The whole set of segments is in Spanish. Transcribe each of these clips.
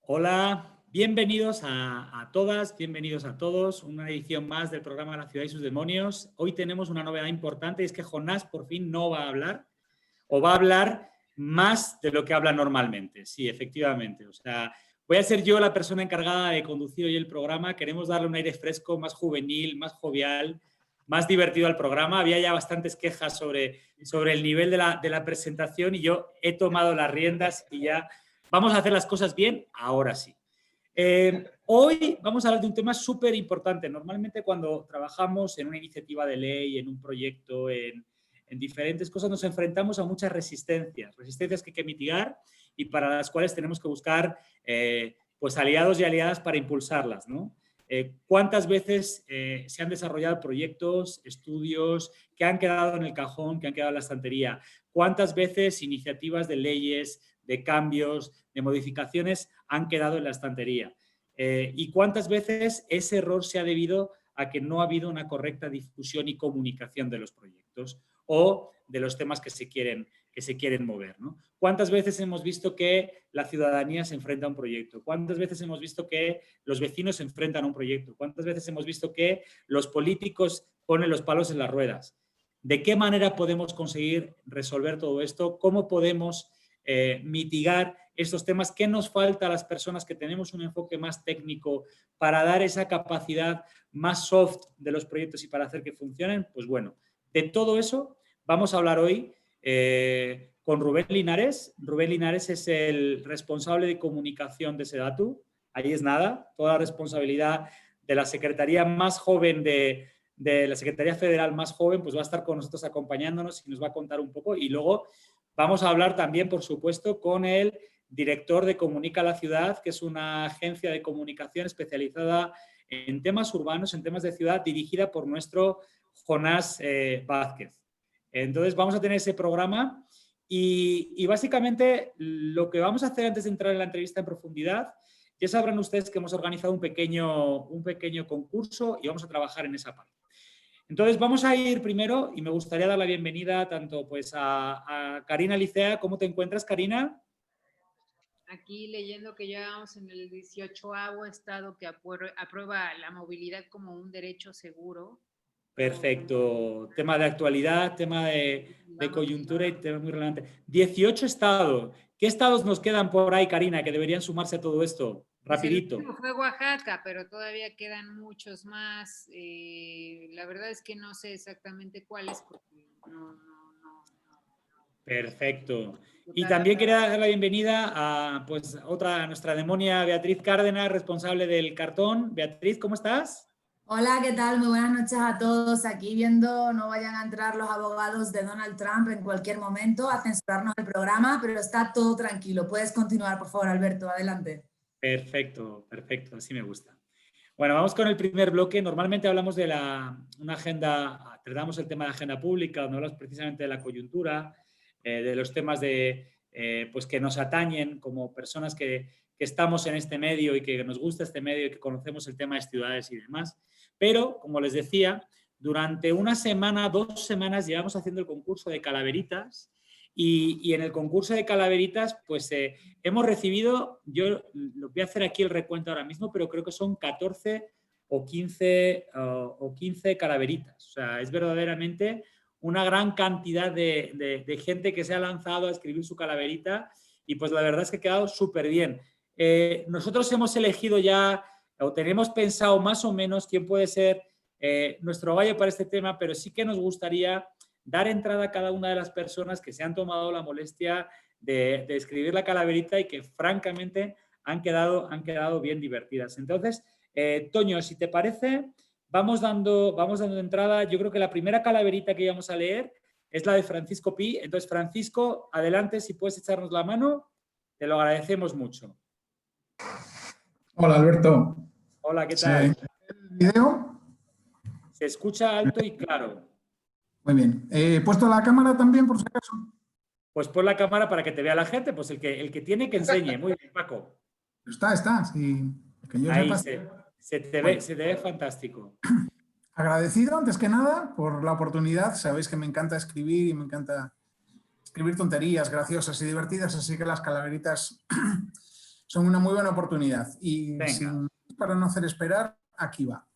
Hola, bienvenidos a todas, bienvenidos a todos. Una edición más del programa La ciudad y sus demonios. Hoy tenemos una novedad importante y es que Jonás por fin no va a hablar o va a hablar más de lo que habla normalmente. Sí, efectivamente. O sea, voy a ser yo la persona encargada de conducir hoy el programa. Queremos darle un aire fresco, más juvenil, más jovial, más divertido al programa. Había ya bastantes quejas sobre el nivel de la presentación y yo he tomado las riendas y ya vamos a hacer las cosas bien, ahora sí. Hoy vamos a hablar de un tema súper importante. Normalmente cuando trabajamos en una iniciativa de ley, en un proyecto, en diferentes cosas, nos enfrentamos a muchas resistencias que hay que mitigar y para las cuales tenemos que buscar pues aliados y aliadas para impulsarlas, ¿no? ¿Cuántas veces se han desarrollado proyectos, estudios que han quedado en el cajón, que han quedado en la estantería? ¿Cuántas veces iniciativas de leyes, de cambios, de modificaciones han quedado en la estantería? ¿Y cuántas veces ese error se ha debido a que no ha habido una correcta difusión y comunicación de los proyectos o de los temas que se quieren mover, ¿no? ¿Cuántas veces hemos visto que la ciudadanía se enfrenta a un proyecto? ¿Cuántas veces hemos visto que los vecinos se enfrentan a un proyecto? ¿Cuántas veces hemos visto que los políticos ponen los palos en las ruedas? ¿De qué manera podemos conseguir resolver todo esto? ¿Cómo podemos mitigar estos temas? ¿Qué nos falta a las personas que tenemos un enfoque más técnico para dar esa capacidad más soft de los proyectos y para hacer que funcionen? Pues bueno, de todo eso vamos a hablar hoy con Rubén Linares. Rubén Linares es el responsable de comunicación de Sedatu. Ahí es nada, toda la responsabilidad de la secretaría más joven de la Secretaría Federal más joven, pues va a estar con nosotros acompañándonos y nos va a contar un poco. Y luego vamos a hablar también, por supuesto, con el director de Comunica la Ciudad, que es una agencia de comunicación especializada en temas urbanos, en temas de ciudad, dirigida por nuestro Jonás Vázquez. Entonces vamos a tener ese programa y básicamente lo que vamos a hacer antes de entrar en la entrevista en profundidad, ya sabrán ustedes que hemos organizado un pequeño concurso y vamos a trabajar en esa parte. Entonces vamos a ir primero y me gustaría dar la bienvenida tanto pues a Karina Licea. ¿Cómo te encuentras, Karina? Aquí leyendo que ya vamos en el 18º estado que aprueba la movilidad como un derecho seguro. Perfecto. Tema de actualidad, tema de coyuntura y tema muy relevante. 18 estados. ¿Qué estados nos quedan por ahí, Karina, que deberían sumarse a todo esto? Rapidito. Pues el fue Oaxaca, pero todavía quedan muchos más. La verdad es que no sé exactamente cuáles porque no. Perfecto. Y también quería dar la bienvenida a pues a nuestra demonia Beatriz Cárdenas, responsable del cartón. Beatriz, ¿cómo estás? Hola, ¿qué tal? Muy buenas noches a todos. Aquí viendo, no vayan a entrar los abogados de Donald Trump en cualquier momento a censurarnos el programa, pero está todo tranquilo. Puedes continuar, por favor, Alberto. Adelante. Perfecto, así me gusta. Bueno, vamos con el primer bloque. Normalmente hablamos de una agenda, tratamos el tema de agenda pública, donde hablamos precisamente de la coyuntura, de los temas pues que nos atañen como personas que estamos en este medio y que nos gusta este medio y que conocemos el tema de ciudades y demás. Pero, como les decía, durante una semana, 2 semanas llevamos haciendo el concurso de calaveritas y en el concurso de calaveritas pues hemos recibido, yo lo voy a hacer aquí el recuento ahora mismo, pero creo que son 14 o 15 calaveritas. O sea, es verdaderamente una gran cantidad de gente que se ha lanzado a escribir su calaverita y pues la verdad es que ha quedado súper bien. Nosotros hemos elegido ya, o tenemos pensado más o menos quién puede ser nuestro gallo para este tema, pero sí que nos gustaría dar entrada a cada una de las personas que se han tomado la molestia de escribir la calaverita y que francamente han quedado bien divertidas. Entonces, Toño, si te parece, vamos dando entrada. Yo creo que la primera calaverita que íbamos a leer es la de Francisco Pi. Entonces, Francisco, adelante, si puedes echarnos la mano, te lo agradecemos mucho. Hola, Alberto. Hola, ¿qué tal? ¿Se ve el video? Se escucha alto y claro. Muy bien. ¿He puesto la cámara también, por si acaso? Pues pon la cámara para que te vea la gente, pues el que tiene que enseñe. Muy bien, Paco. Está. Sí, que yo ahí sepa, se te ve fantástico. Agradecido, antes que nada, por la oportunidad. Sabéis que me encanta escribir y me encanta escribir tonterías graciosas y divertidas, así que las calaveritas Son una muy buena oportunidad. Y Venga. para no hacer esperar, aquí va.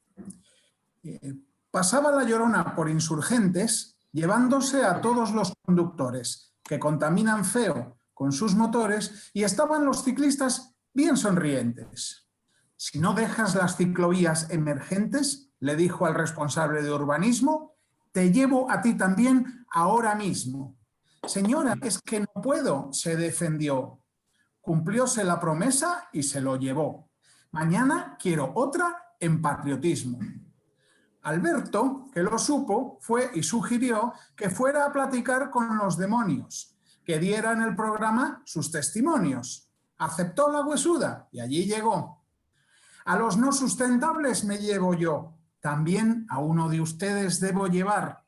Pasaba la Llorona por Insurgentes llevándose a todos los conductores que contaminan feo con sus motores y estaban los ciclistas bien sonrientes. Si no dejas las ciclovías emergentes, le dijo al responsable de urbanismo, te llevo a ti también ahora mismo. Señora, es que no puedo, se defendió. Cumplióse la promesa y se lo llevó. Mañana quiero otra en patriotismo. Alberto, que lo supo, fue y sugirió que fuera a platicar con los demonios, que diera en el programa sus testimonios. Aceptó la huesuda y allí llegó. A los no sustentables me llevo yo, también a uno de ustedes debo llevar.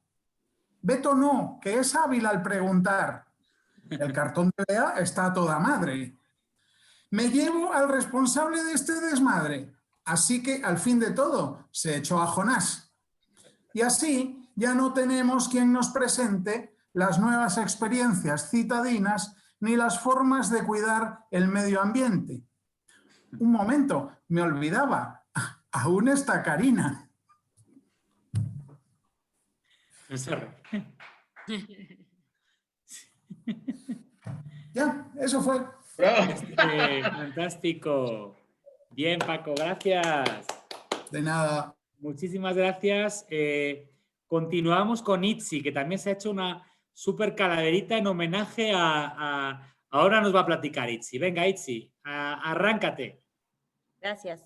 Beto no, que es hábil al preguntar. El cartón de Bea está a toda madre. Me llevo al responsable de este desmadre. Así que al fin de todo se echó a Jonás. Y así ya no tenemos quien nos presente las nuevas experiencias citadinas ni las formas de cuidar el medio ambiente. Un momento, me olvidaba, aún está Karina. Ya, eso fue. Fantástico. Bien, Paco, gracias. De nada. Muchísimas gracias. Continuamos con Itzi, que también se ha hecho una súper calaverita en homenaje a... Ahora nos va a platicar Itzi. Venga, Itzi, arráncate. Gracias.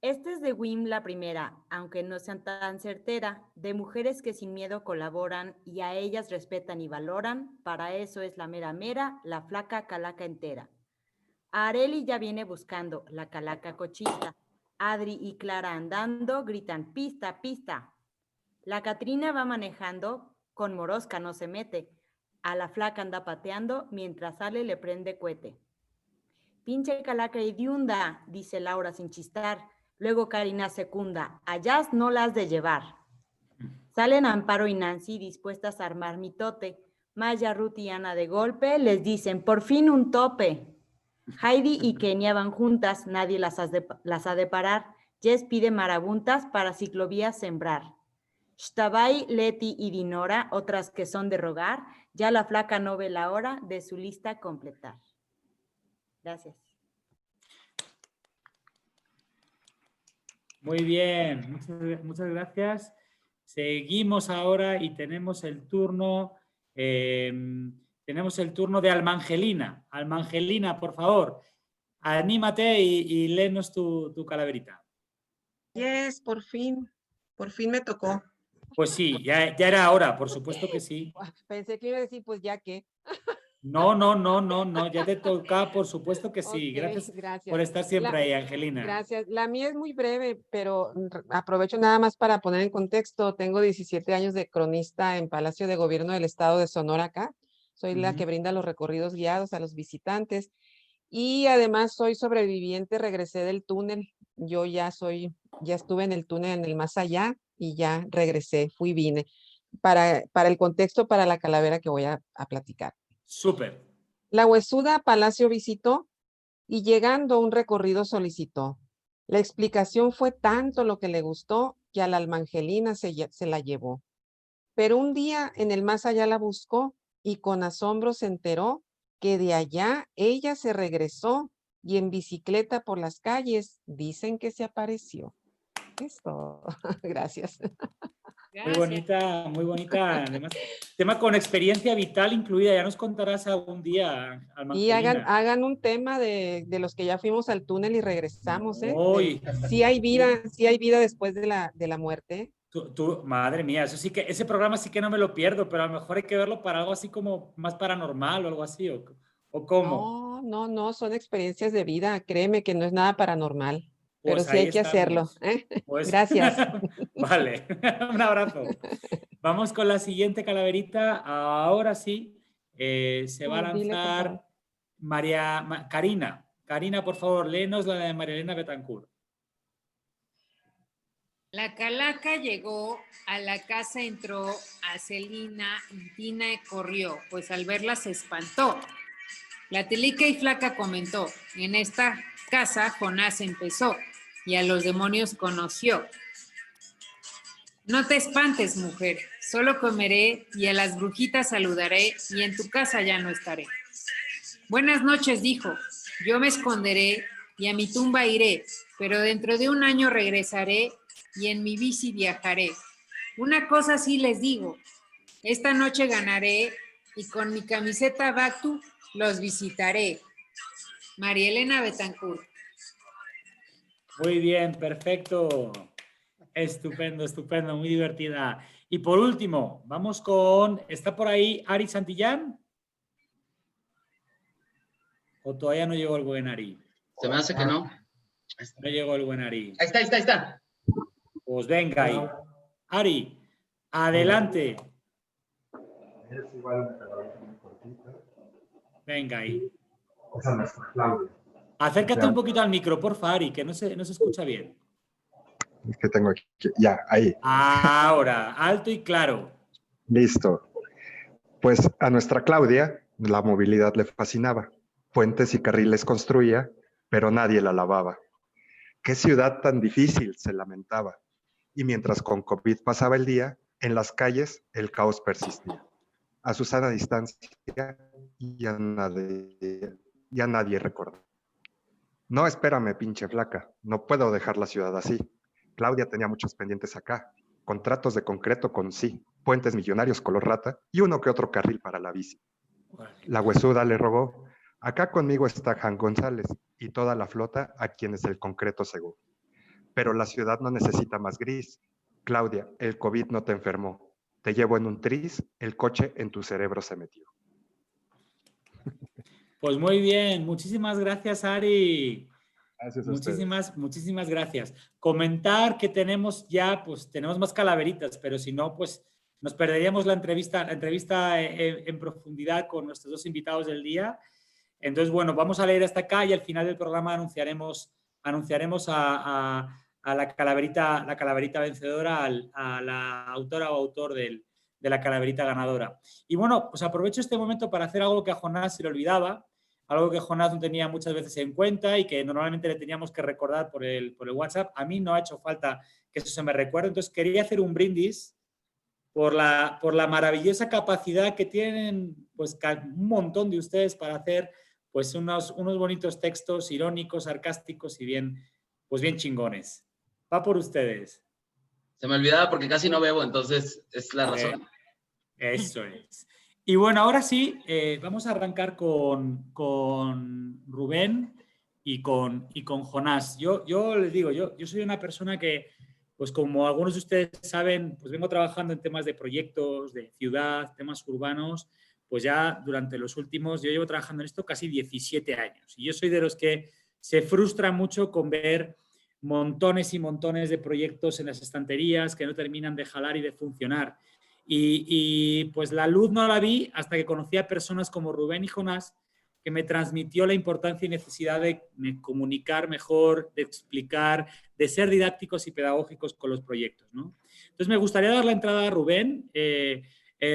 Este es de Wim la primera, aunque no sean tan certera, de mujeres que sin miedo colaboran y a ellas respetan y valoran, para eso es la mera mera, la flaca calaca entera. A Areli ya viene buscando, la calaca cochista. Adri y Clara andando, gritan, pista, pista. La Catrina va manejando, con Morosca no se mete. A la flaca anda pateando, mientras sale le prende cohete. Pinche calaca idiunda, dice Laura sin chistar. Luego Karina secunda, allá no la has de llevar. Salen Amparo y Nancy dispuestas a armar mitote. Maya, Ruth y Ana de golpe les dicen, por fin un tope. Heidi y Kenia van juntas, nadie las ha de parar. Jess pide marabuntas para ciclovías sembrar. Shtabai, Leti y Dinora, otras que son de rogar, ya la flaca no ve la hora de su lista completar. Gracias. Muy bien, muchas gracias. Seguimos ahora y tenemos el turno de Almangelina. Almangelina, por favor, anímate y léenos tu calaverita. Yes, por fin me tocó. Pues sí, ya era hora, por supuesto que sí. Pensé que iba a decir, pues ya que. No, ya te toca, por supuesto que sí. Okay, gracias por estar siempre ahí, Angelina. Gracias. La mía es muy breve, pero aprovecho nada más para poner en contexto. Tengo 17 años de cronista en Palacio de Gobierno del Estado de Sonora acá. Soy la que brinda los recorridos guiados a los visitantes. Y además soy sobreviviente, regresé del túnel. Yo ya estuve en el túnel en el más allá y ya regresé, vine. Para el contexto, para la calavera que voy a platicar. Súper. La huesuda Palacio visitó y llegando un recorrido solicitó. La explicación fue tanto lo que le gustó que a la Almangelina se la llevó. Pero un día en el más allá la buscó y con asombro se enteró que de allá ella se regresó y en bicicleta por las calles dicen que se apareció. Esto, gracias. Muy bonita, además, tema con experiencia vital incluida, ya nos contarás algún día. Y hagan un tema de los que ya fuimos al túnel y regresamos, ¿eh? Sí hay vida después de la muerte. Madre mía, ese programa sí que no me lo pierdo, pero a lo mejor hay que verlo para algo así como más paranormal o algo así, ¿o cómo? No, son experiencias de vida, créeme que no es nada paranormal. Pero Pues sí hay que hacerlo. Pues, gracias. Vale, un abrazo. Vamos con la siguiente calaverita. Ahora sí, se va a lanzar Karina. Karina, por favor, léenos la de María Elena Betancourt. La calaca llegó, a la casa entró, a Celina y Tina corrió, pues al verla se espantó. La telica y flaca comentó, en esta casa Jonás empezó y a los demonios conoció. No te espantes, mujer, solo comeré y a las brujitas saludaré y en tu casa ya no estaré. Buenas noches, dijo, yo me esconderé y a mi tumba iré, pero dentro de un año regresaré y en mi bici viajaré. Una cosa sí les digo, esta noche ganaré y con mi camiseta Bactu los visitaré. María Elena Betancourt. Muy bien, perfecto. Estupendo, estupendo, muy divertida. Y por último, vamos con, ¿está por ahí Ari Santillán? ¿O todavía no llegó el buen Ari? Se me hace que no. No llegó el buen Ari. Ahí está, ahí está, ahí está. Pues venga ahí. Ari, adelante. Venga ahí. Acércate un poquito al micro, porfa, Ari, que no se escucha bien. Es que tengo aquí, ya, ahí. Ahora, alto y claro. Listo. Pues a nuestra Claudia la movilidad le fascinaba. Puentes y carriles construía, pero nadie la lavaba. Qué ciudad tan difícil, se lamentaba. Y mientras con COVID pasaba el día, en las calles el caos persistía. A su sana distancia ya nadie recordó. No, espérame, pinche flaca, no puedo dejar la ciudad así. Claudia tenía muchos pendientes acá, contratos de concreto con sí, puentes millonarios color rata y uno que otro carril para la bici. La huesuda le rogó, acá conmigo está Jan González y toda la flota a quienes el concreto cegó. Pero la ciudad no necesita más gris. Claudia, el COVID no te enfermó. Te llevo en un tris, el coche en tu cerebro se metió. Pues muy bien, muchísimas gracias, Ari. Gracias a ustedes. Muchísimas gracias. Comentar que tenemos ya, pues tenemos más calaveritas, pero si no, pues nos perderíamos la entrevista en profundidad con nuestros dos invitados del día. Entonces, bueno, vamos a leer hasta acá y al final del programa anunciaremos a la calaverita vencedora, a la autora o autor de la calaverita ganadora. Y bueno, pues aprovecho este momento para hacer algo que a Jonás se le olvidaba, algo que Jonás no tenía muchas veces en cuenta y que normalmente le teníamos que recordar por el WhatsApp. A mí no ha hecho falta que eso se me recuerde, entonces quería hacer un brindis por la maravillosa capacidad que tienen pues, un montón de ustedes para hacer pues, unos bonitos textos irónicos, sarcásticos y bien chingones. Va por ustedes. Se me olvidaba porque casi no bebo, entonces es la razón. Eso es. Y bueno, ahora sí, vamos a arrancar con Rubén y con Jonás. Yo les digo, yo soy una persona que, pues como algunos de ustedes saben, pues vengo trabajando en temas de proyectos, de ciudad, temas urbanos, pues ya durante los últimos, yo llevo trabajando en esto casi 17 años. Y yo soy de los que se frustra mucho con ver montones y montones de proyectos en las estanterías que no terminan de jalar y de funcionar. Y pues la luz no la vi hasta que conocí a personas como Rubén y Jonás, que me transmitió la importancia y necesidad de comunicar mejor, de explicar, de ser didácticos y pedagógicos con los proyectos, ¿no? Entonces me gustaría dar la entrada a Rubén.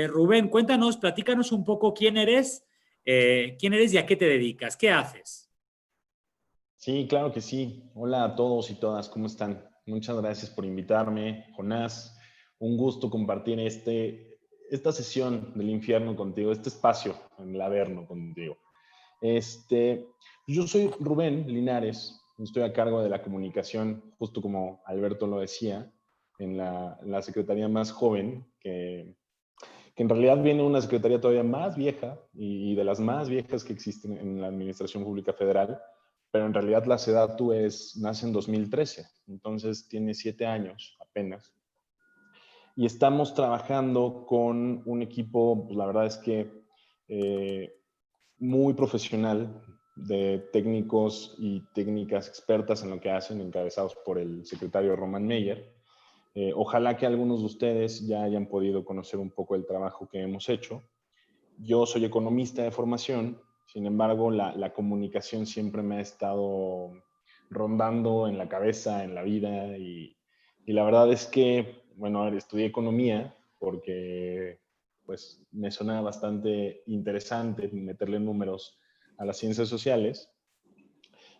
Rubén, cuéntanos, platícanos un poco quién eres y a qué te dedicas, qué haces. Sí, claro que sí. Hola a todos y todas, ¿cómo están? Muchas gracias por invitarme, Jonás. Un gusto compartir esta sesión del infierno contigo, este espacio en el Averno contigo. Yo soy Rubén Linares, estoy a cargo de la comunicación, justo como Alberto lo decía, en la secretaría más joven, que en realidad viene una secretaría todavía más vieja y de las más viejas que existen en la Administración Pública Federal, pero en realidad la SEDATU nace en 2013, entonces tiene 7 años apenas. Y estamos trabajando con un equipo, pues la verdad es que muy profesional, de técnicos y técnicas expertas en lo que hacen, encabezados por el secretario Román Meyer. Ojalá que algunos de ustedes ya hayan podido conocer un poco el trabajo que hemos hecho. Yo soy economista de formación, sin embargo, la comunicación siempre me ha estado rondando en la cabeza, en la vida, y la verdad es que, bueno, estudié economía porque pues, me sonaba bastante interesante meterle números a las ciencias sociales,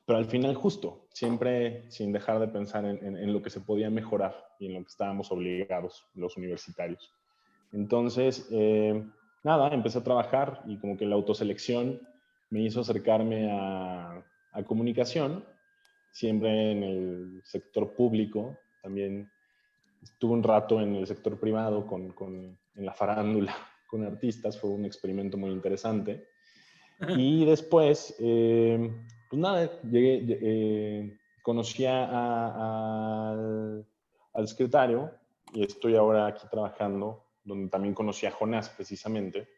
pero al final justo, siempre sin dejar de pensar en lo que se podía mejorar y en lo que estábamos obligados los universitarios. Entonces, nada, empecé a trabajar y como que la autoselección me hizo acercarme a comunicación, siempre en el sector público, también estuve un rato en el sector privado en la farándula con artistas, fue un experimento muy interesante. Y después, pues nada, conocí al secretario y estoy ahora aquí trabajando, donde también conocí a Jonás precisamente,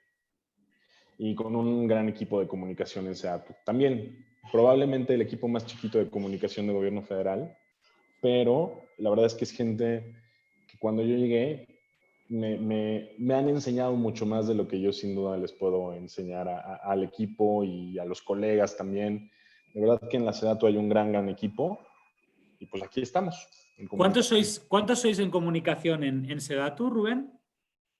y con un gran equipo de comunicación en SEATU. También, probablemente el equipo más chiquito de comunicación de gobierno federal, pero la verdad es que es gente que cuando yo llegué me han enseñado mucho más de lo que yo sin duda les puedo enseñar al equipo y a los colegas también. De verdad que en la SEDATU hay un gran equipo y pues aquí estamos. ¿Cuántos sois en comunicación en SEDATU, Rubén?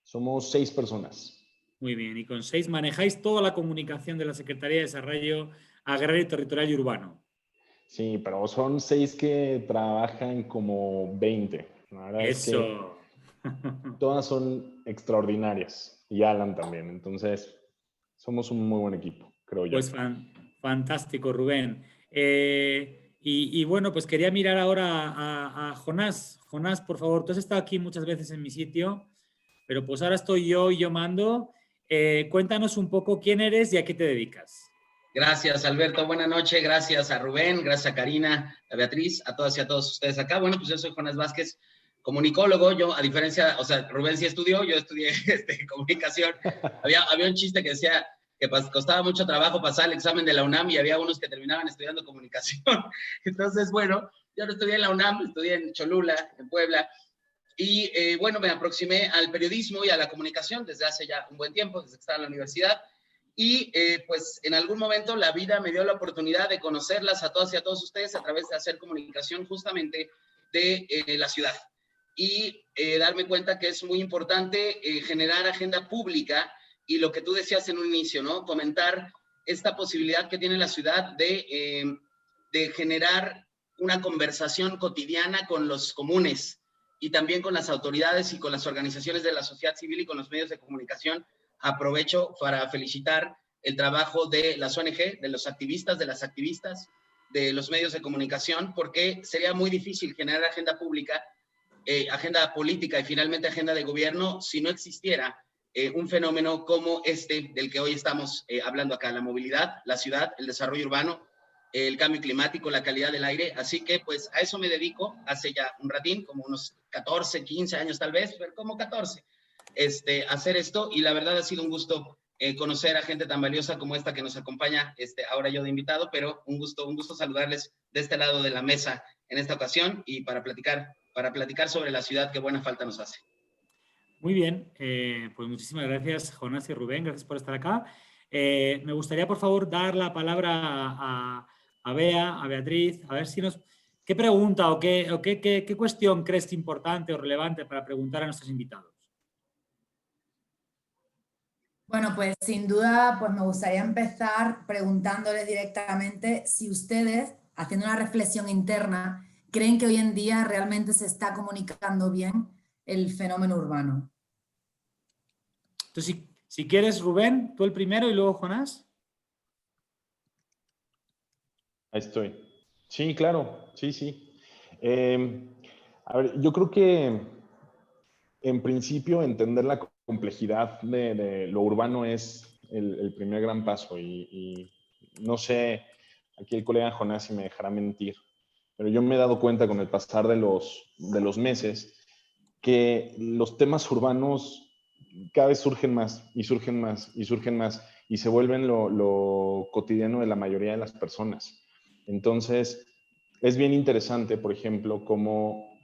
Somos 6 personas. Muy bien, y con 6 manejáis toda la comunicación de la Secretaría de Desarrollo Agrario, Territorial y Urbano. Sí, pero son 6 que trabajan como 20. La verdad Eso. es que todas son extraordinarias y Alan también. Entonces, somos un muy buen equipo, creo yo. Pues fantástico, Rubén. Y bueno, pues quería mirar ahora a Jonás. Jonás, por favor, tú has estado aquí muchas veces en mi sitio, pero pues ahora estoy yo y yo mando. Cuéntanos un poco quién eres y a qué te dedicas. Gracias, Alberto. Buenas noches. Gracias a Rubén, gracias a Karina, a Beatriz, a todas y a todos ustedes acá. Bueno, pues yo soy Jonás Vázquez, comunicólogo. Yo, a diferencia, o sea, Rubén sí estudió, yo estudié comunicación. Había un chiste que decía que costaba mucho trabajo pasar el examen de la UNAM y había unos que terminaban estudiando comunicación. Entonces, bueno, yo no estudié en la UNAM, estudié en Cholula, en Puebla. Y bueno, me aproximé al periodismo y a la comunicación desde hace ya un buen tiempo, desde que estaba en la universidad. Y pues en algún momento la vida me dio la oportunidad de conocerlas a todas y a todos ustedes a través de hacer comunicación justamente de la ciudad. Y darme cuenta que es muy importante generar agenda pública y lo que tú decías en un inicio, ¿no? Comentar esta posibilidad que tiene la ciudad de generar una conversación cotidiana con los comunes y también con las autoridades y con las organizaciones de la sociedad civil y con los medios de comunicación. Aprovecho para felicitar el trabajo de las ONG, de los activistas, de las activistas, de los medios de comunicación, porque sería muy difícil generar agenda pública, agenda política y finalmente agenda de gobierno si no existiera un fenómeno como este del que hoy estamos hablando acá, la movilidad, la ciudad, el desarrollo urbano, el cambio climático, la calidad del aire. Así que pues a eso me dedico hace ya un ratín, como unos 14, 15 años tal vez, pero como 14. Hacer esto y la verdad ha sido un gusto conocer a gente tan valiosa como esta que nos acompaña ahora yo de invitado, pero un gusto saludarles de este lado de la mesa en esta ocasión y para platicar sobre la ciudad que buena falta nos hace. Muy bien, pues muchísimas gracias Jonás y Rubén, gracias por estar acá. Me gustaría por favor dar la palabra a Bea, a Beatriz, a ver si nos... ¿Qué pregunta o qué cuestión crees importante o relevante para preguntar a nuestros invitados? Bueno, pues sin duda, pues me gustaría empezar preguntándoles directamente si ustedes, haciendo una reflexión interna, creen que hoy en día realmente se está comunicando bien el fenómeno urbano. Entonces, si quieres, Rubén, tú el primero y luego Jonás. Ahí estoy. Sí, claro, sí. A ver, yo creo que en principio entender la complejidad de lo urbano es el primer gran paso y no sé, aquí el colega Jonás si me dejará mentir, pero yo me he dado cuenta con el pasar de los meses que los temas urbanos cada vez surgen más y surgen más y surgen más y se vuelven lo cotidiano de la mayoría de las personas. Entonces, es bien interesante, por ejemplo, cómo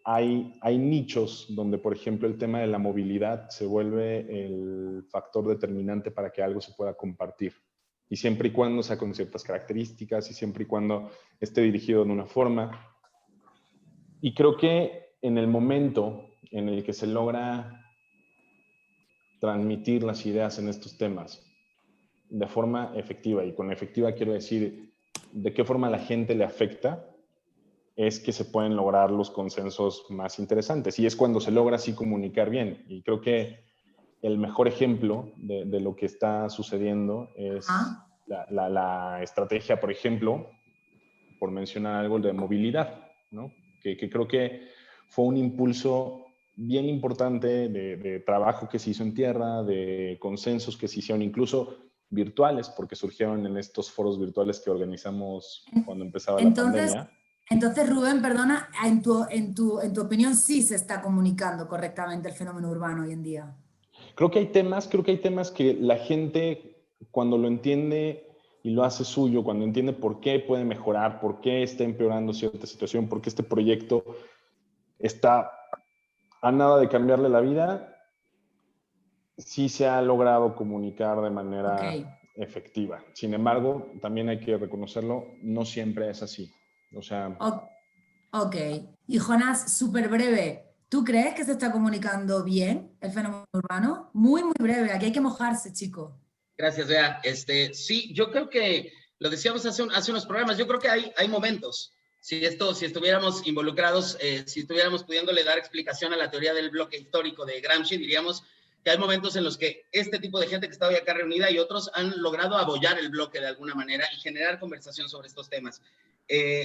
hay nichos donde, por ejemplo, el tema de la movilidad se vuelve el factor determinante para que algo se pueda compartir. Y siempre y cuando sea con ciertas características y siempre y cuando esté dirigido de una forma. Y creo que en el momento en el que se logra transmitir las ideas en estos temas de forma efectiva. Y con efectiva quiero decir de qué forma a la gente le afecta, es que se pueden lograr los consensos más interesantes. Y es cuando se logra así comunicar bien. Y creo que el mejor ejemplo de lo que está sucediendo es la estrategia, por ejemplo, por mencionar algo de movilidad, ¿no? Que creo que fue un impulso bien importante de trabajo que se hizo en tierra, de consensos que se hicieron incluso virtuales, porque surgieron en estos foros virtuales que organizamos cuando empezaba la pandemia. Entonces, Rubén, perdona, en tu opinión sí se está comunicando correctamente el fenómeno urbano hoy en día. Creo que hay temas que la gente cuando lo entiende y lo hace suyo, cuando entiende por qué puede mejorar, por qué está empeorando cierta situación, por qué este proyecto está a nada de cambiarle la vida, sí se ha logrado comunicar de manera efectiva. Sin embargo, también hay que reconocerlo, no siempre es así. O sea... Ok. Y Jonás, súper breve. ¿Tú crees que se está comunicando bien el fenómeno urbano? Muy, muy breve. Aquí hay que mojarse, chico. Gracias, Bea. Sí, yo creo que, lo decíamos hace unos programas, yo creo que hay momentos. Si estuviéramos involucrados, si estuviéramos pudiéndole dar explicación a la teoría del bloque histórico de Gramsci, diríamos que hay momentos en los que este tipo de gente que está hoy acá reunida y otros han logrado abollar el bloque de alguna manera y generar conversación sobre estos temas.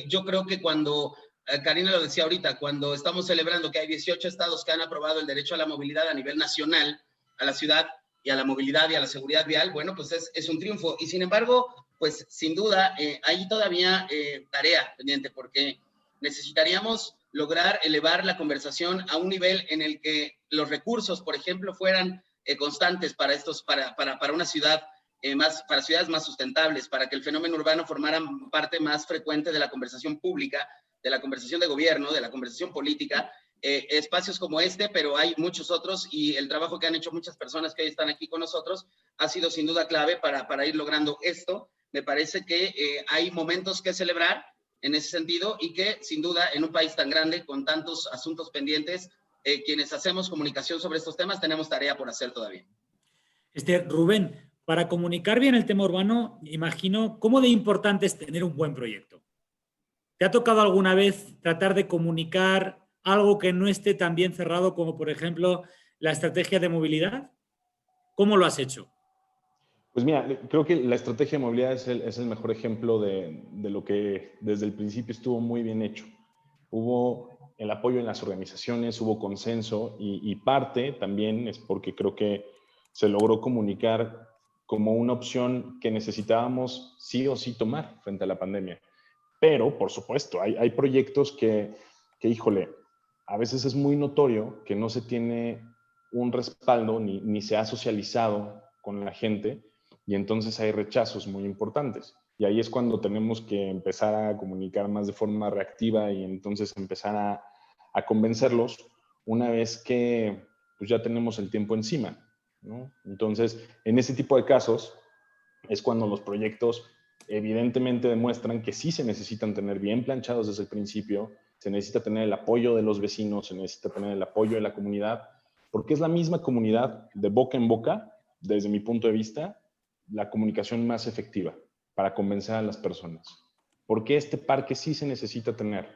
Yo creo que cuando, Karina lo decía ahorita, cuando estamos celebrando que hay 18 estados que han aprobado el derecho a la movilidad a nivel nacional, a la ciudad y a la movilidad y a la seguridad vial, bueno, pues es un triunfo. Y sin embargo, pues sin duda, hay todavía tarea pendiente, porque necesitaríamos lograr elevar la conversación a un nivel en el que los recursos, por ejemplo, fueran constantes para una ciudad, para ciudades más sustentables, para que el fenómeno urbano formara parte más frecuente de la conversación pública, de la conversación de gobierno, de la conversación política, espacios como este, pero hay muchos otros, y el trabajo que han hecho muchas personas que hoy están aquí con nosotros ha sido sin duda clave para ir logrando esto. Me parece que hay momentos que celebrar en ese sentido, y que sin duda en un país tan grande, con tantos asuntos pendientes, quienes hacemos comunicación sobre estos temas tenemos tarea por hacer todavía. Rubén, para comunicar bien el tema urbano, imagino, ¿cómo de importante es tener un buen proyecto? ¿Te ha tocado alguna vez tratar de comunicar algo que no esté tan bien cerrado como, por ejemplo, la estrategia de movilidad? ¿Cómo lo has hecho? Pues mira, creo que la estrategia de movilidad es el mejor ejemplo de lo que desde el principio estuvo muy bien hecho. Hubo el apoyo en las organizaciones, hubo consenso, y parte también es porque creo que se logró comunicar como una opción que necesitábamos sí o sí tomar frente a la pandemia. Pero, por supuesto, hay proyectos que, híjole, a veces es muy notorio que no se tiene un respaldo ni se ha socializado con la gente, y entonces hay rechazos muy importantes. Y ahí es cuando tenemos que empezar a comunicar más de forma reactiva y entonces empezar a convencerlos una vez que pues, ya tenemos el tiempo encima, ¿no? Entonces, en ese tipo de casos es cuando los proyectos evidentemente demuestran que sí se necesitan tener bien planchados desde el principio, se necesita tener el apoyo de los vecinos, se necesita tener el apoyo de la comunidad, porque es la misma comunidad de boca en boca, desde mi punto de vista, la comunicación más efectiva para convencer a las personas. ¿Por qué este parque sí se necesita tener?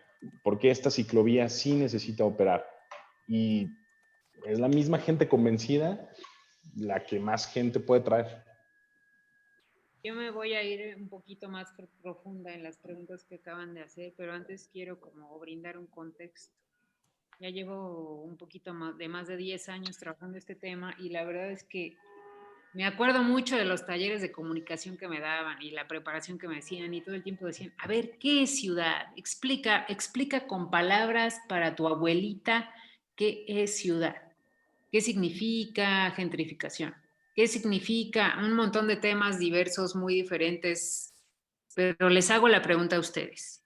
¿Por qué esta ciclovía sí necesita operar? Y es la misma gente convencida la que más gente puede traer. Yo me voy a ir un poquito más profunda en las preguntas que acaban de hacer, pero antes quiero como brindar un contexto. Ya llevo un poquito más de 10 años trabajando este tema, y la verdad es que me acuerdo mucho de los talleres de comunicación que me daban y la preparación que me hacían, y todo el tiempo decían, a ver, ¿qué es ciudad? Explica con palabras para tu abuelita qué es ciudad. ¿Qué significa gentrificación? ¿Qué significa un montón de temas diversos, muy diferentes? Pero les hago la pregunta a ustedes.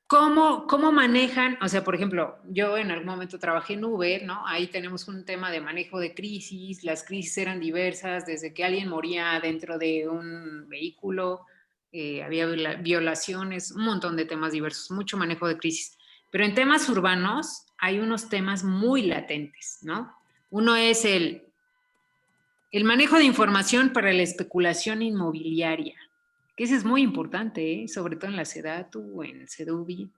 ¿Cómo manejan? O sea, por ejemplo, yo en algún momento trabajé en Uber, ¿no? Ahí tenemos un tema de manejo de crisis. Las crisis eran diversas, desde que alguien moría dentro de un vehículo, había violaciones, un montón de temas diversos, mucho manejo de crisis. Pero en temas urbanos hay unos temas muy latentes, ¿no? Uno es el El manejo de información para la especulación inmobiliaria, que ese es muy importante, ¿eh? Sobre todo en la SEDATU, en SEDUBI.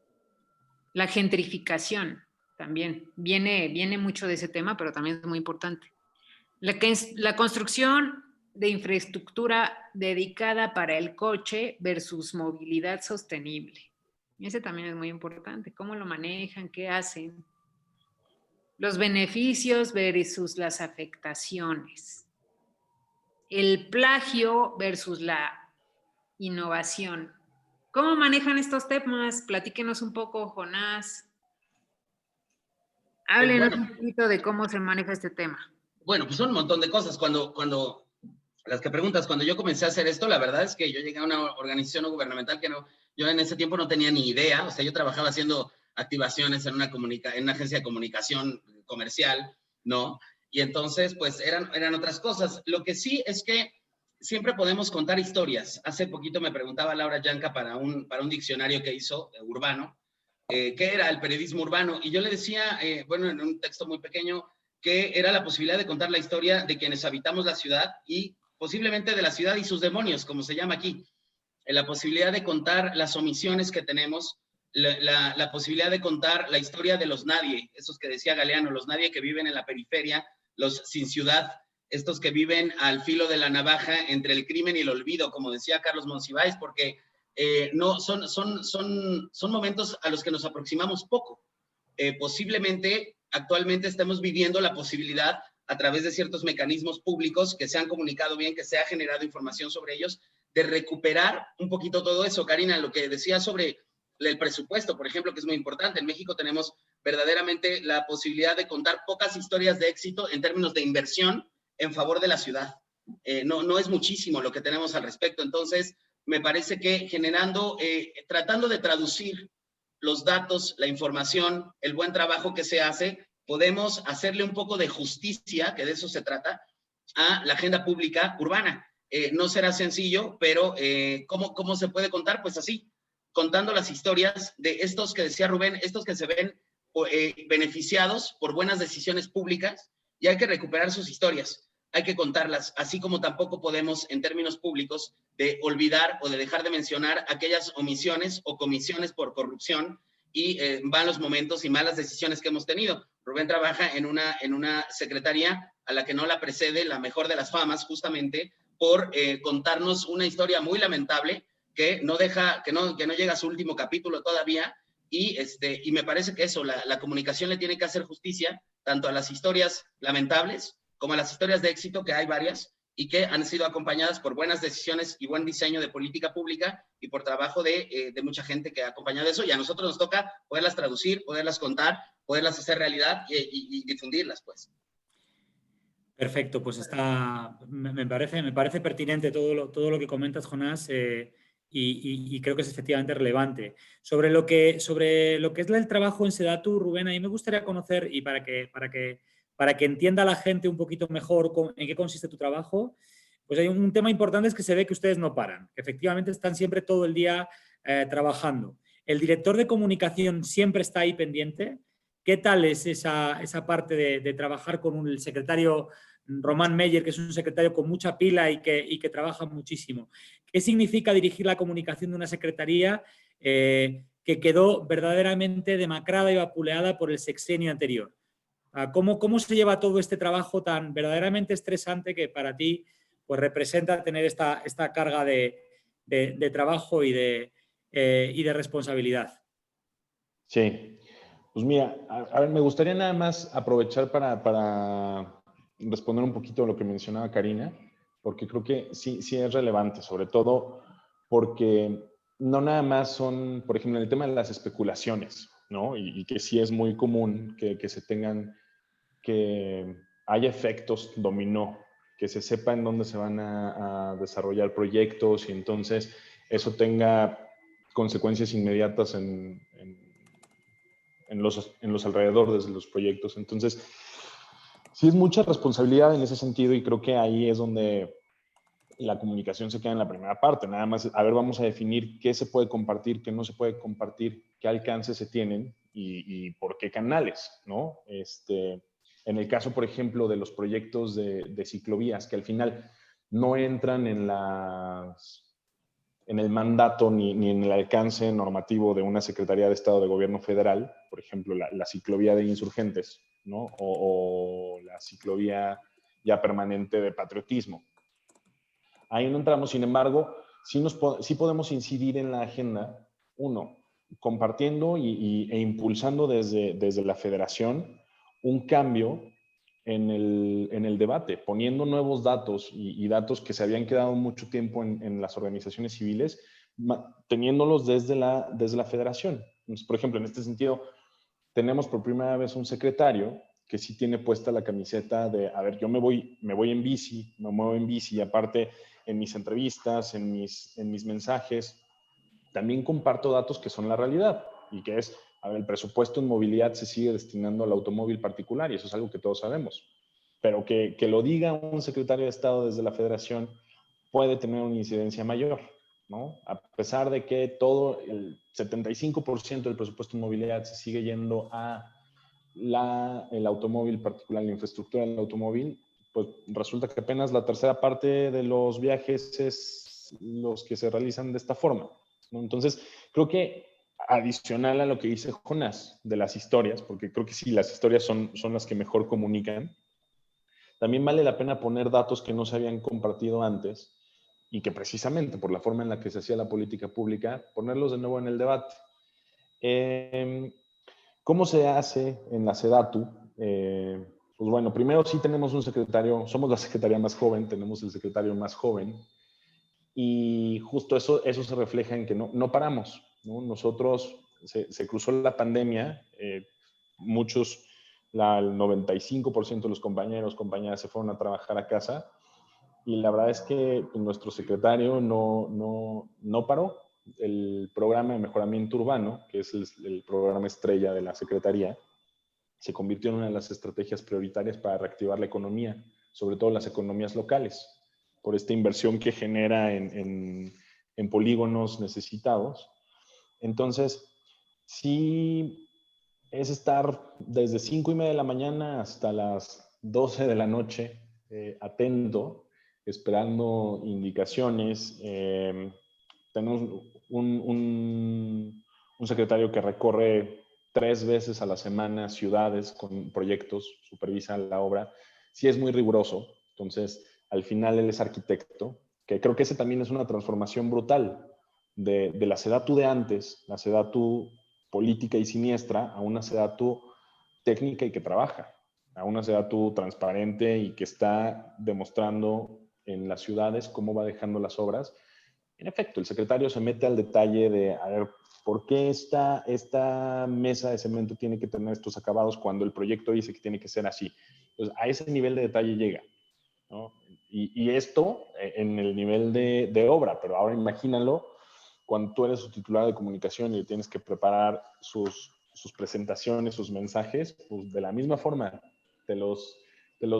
La gentrificación también, viene mucho de ese tema, pero también es muy importante. La construcción de infraestructura dedicada para el coche versus movilidad sostenible. Ese también es muy importante. ¿Cómo lo manejan? ¿Qué hacen? Los beneficios versus las afectaciones. El plagio versus la innovación. ¿Cómo manejan estos temas? Platíquenos un poco, Jonás. Háblenos un poquito de cómo se maneja este tema. Bueno, pues son un montón de cosas. Cuando las que preguntas, cuando yo comencé a hacer esto, la verdad es que yo llegué a una organización no gubernamental que yo en ese tiempo no tenía ni idea. O sea, yo trabajaba haciendo activaciones en una agencia de comunicación comercial, ¿no? Y entonces, pues eran otras cosas. Lo que sí es que siempre podemos contar historias. Hace poquito me preguntaba Laura Yanca para un diccionario que hizo urbano, qué era el periodismo urbano. Y yo le decía, bueno, en un texto muy pequeño, que era la posibilidad de contar la historia de quienes habitamos la ciudad y posiblemente de la ciudad y sus demonios, como se llama aquí. La posibilidad de contar las omisiones que tenemos, la posibilidad de contar la historia de los nadie, esos que decía Galeano, los nadie que viven en la periferia, los sin ciudad, estos que viven al filo de la navaja entre el crimen y el olvido, como decía Carlos Monsiváis, porque no, son momentos a los que nos aproximamos poco. Posiblemente actualmente estamos viviendo la posibilidad, a través de ciertos mecanismos públicos que se han comunicado bien, que se ha generado información sobre ellos, de recuperar un poquito todo eso. Karina, lo que decía sobre el presupuesto, por ejemplo, que es muy importante. En México tenemos verdaderamente la posibilidad de contar pocas historias de éxito en términos de inversión en favor de la ciudad. No es muchísimo lo que tenemos al respecto. Entonces, me parece que tratando de traducir los datos, la información, el buen trabajo que se hace, podemos hacerle un poco de justicia, que de eso se trata, a la agenda pública urbana. No será sencillo, pero ¿cómo se puede contar? Pues así, contando las historias de estos que decía Rubén, estos que se ven beneficiados por buenas decisiones públicas, y hay que recuperar sus historias, hay que contarlas, así como tampoco podemos, en términos públicos, de olvidar o de dejar de mencionar aquellas omisiones o comisiones por corrupción y malos momentos y malas decisiones que hemos tenido. Rubén trabaja en una secretaría a la que no la precede la mejor de las famas, justamente por contarnos una historia muy lamentable que no llega a su último capítulo todavía, y me parece que eso, la comunicación le tiene que hacer justicia tanto a las historias lamentables como a las historias de éxito, que hay varias, y que han sido acompañadas por buenas decisiones y buen diseño de política pública y por trabajo de mucha gente que ha acompañado eso, y a nosotros nos toca poderlas traducir, poderlas contar, poderlas hacer realidad y difundirlas, pues. Perfecto, pues me parece pertinente todo lo que comentas, Jonás, y creo que es efectivamente relevante. Sobre lo que es el trabajo en SEDATU, Rubén, a mí me gustaría conocer, y para que entienda la gente un poquito mejor en qué consiste tu trabajo, pues hay un tema importante, es que se ve que ustedes no paran, que efectivamente están siempre todo el día trabajando. ¿El director de comunicación siempre está ahí pendiente? ¿Qué tal es esa parte de trabajar con el secretario Román Meyer, que es un secretario con mucha pila y que trabaja muchísimo? ¿Qué significa dirigir la comunicación de una secretaría que quedó verdaderamente demacrada y vapuleada por el sexenio anterior? ¿Cómo se lleva todo este trabajo tan verdaderamente estresante que para ti pues, representa tener esta carga de trabajo y de responsabilidad? Sí, pues mira, a ver, me gustaría nada más aprovechar para responder un poquito a lo que mencionaba Karina, porque creo que sí es relevante, sobre todo porque no nada más son, por ejemplo, en el tema de las especulaciones, ¿no? Y que sí es muy común que se tengan, que haya efectos dominó, que se sepa en dónde se van a desarrollar proyectos y entonces eso tenga consecuencias inmediatas en los alrededores de los proyectos. Entonces, sí es mucha responsabilidad en ese sentido y creo que ahí es donde la comunicación se queda en la primera parte. Nada más, a ver, vamos a definir qué se puede compartir, qué no se puede compartir, qué alcances se tienen y por qué canales, ¿no? En el caso, por ejemplo, de los proyectos de ciclovías, que al final no entran en el mandato ni en el alcance normativo de una Secretaría de Estado de Gobierno Federal, por ejemplo, la ciclovía de Insurgentes, ¿no? O la ciclovía ya permanente de Patriotismo. Ahí no entramos, sin embargo, sí podemos incidir en la agenda, uno, compartiendo e impulsando desde la federación un cambio en el debate, poniendo nuevos datos y datos que se habían quedado mucho tiempo en las organizaciones civiles, teniéndolos desde la federación. Entonces, por ejemplo, en este sentido, tenemos por primera vez un secretario que sí tiene puesta la camiseta de, a ver, yo me voy en bici, me muevo en bici, y aparte en mis entrevistas, en mis mensajes, también comparto datos que son la realidad, y que es, a ver, el presupuesto en movilidad se sigue destinando al automóvil particular, y eso es algo que todos sabemos. Pero que lo diga un secretario de Estado desde la federación puede tener una incidencia mayor, ¿no? A pesar de que todo el 75% del presupuesto en movilidad se sigue yendo a el automóvil particular, la infraestructura del automóvil, pues resulta que apenas la tercera parte de los viajes es los que se realizan de esta forma, ¿no? Entonces, creo que adicional a lo que dice Jonás de las historias, porque creo que sí, las historias son las que mejor comunican, también vale la pena poner datos que no se habían compartido antes y que precisamente por la forma en la que se hacía la política pública, ponerlos de nuevo en el debate. ¿Cómo se hace en la SEDATU? Pues bueno, primero sí tenemos un secretario, somos la secretaría más joven, tenemos el secretario más joven, y justo eso se refleja en que no paramos, ¿no? Nosotros, se cruzó la pandemia, muchos, el 95% de los compañeras se fueron a trabajar a casa, y la verdad es que nuestro secretario no paró. El programa de mejoramiento urbano, que es el programa estrella de la Secretaría, se convirtió en una de las estrategias prioritarias para reactivar la economía, sobre todo las economías locales, por esta inversión que genera en polígonos necesitados. Entonces, sí es estar desde 5:30 de la mañana hasta las 12 de la noche atento, esperando indicaciones. Tenemos un secretario que recorre 3 veces a la semana ciudades con proyectos, supervisa la obra. Sí es muy riguroso. Entonces, al final él es arquitecto, que creo que ese también es una transformación brutal de la SEDATU de antes, la SEDATU política y siniestra, a una SEDATU técnica y que trabaja, a una SEDATU transparente y que está demostrando en las ciudades cómo va dejando las obras. En efecto, el secretario se mete al detalle de, a ver, ¿por qué esta mesa de cemento tiene que tener estos acabados cuando el proyecto dice que tiene que ser así? Pues a ese nivel de detalle llega, ¿no? Y esto en el nivel de obra, pero ahora imagínalo cuando tú eres su titular de comunicación y tienes que preparar sus presentaciones, sus mensajes, pues de la misma forma te los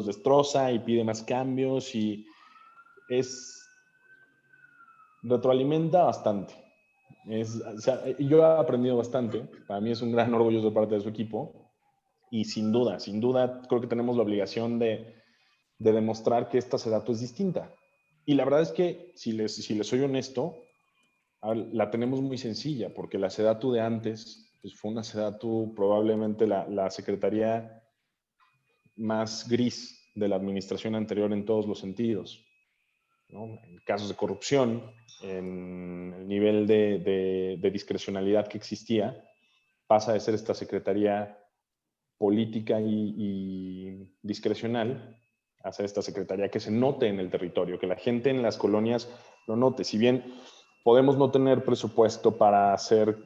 destroza y pide más cambios, y retroalimenta bastante. O sea, yo he aprendido bastante. Para mí es un gran orgullo ser parte de su equipo, y sin duda, creo que tenemos la obligación de demostrar que esta SEDATU es distinta. Y la verdad es que, si les soy honesto, la tenemos muy sencilla, porque la SEDATU de antes pues fue una SEDATU probablemente la secretaría más gris de la administración anterior en todos los sentidos, ¿no? En casos de corrupción, en el nivel de discrecionalidad que existía, pasa de ser esta secretaría política y discrecional a ser esta secretaría que se note en el territorio, que la gente en las colonias lo note. Si bien podemos no tener presupuesto para hacer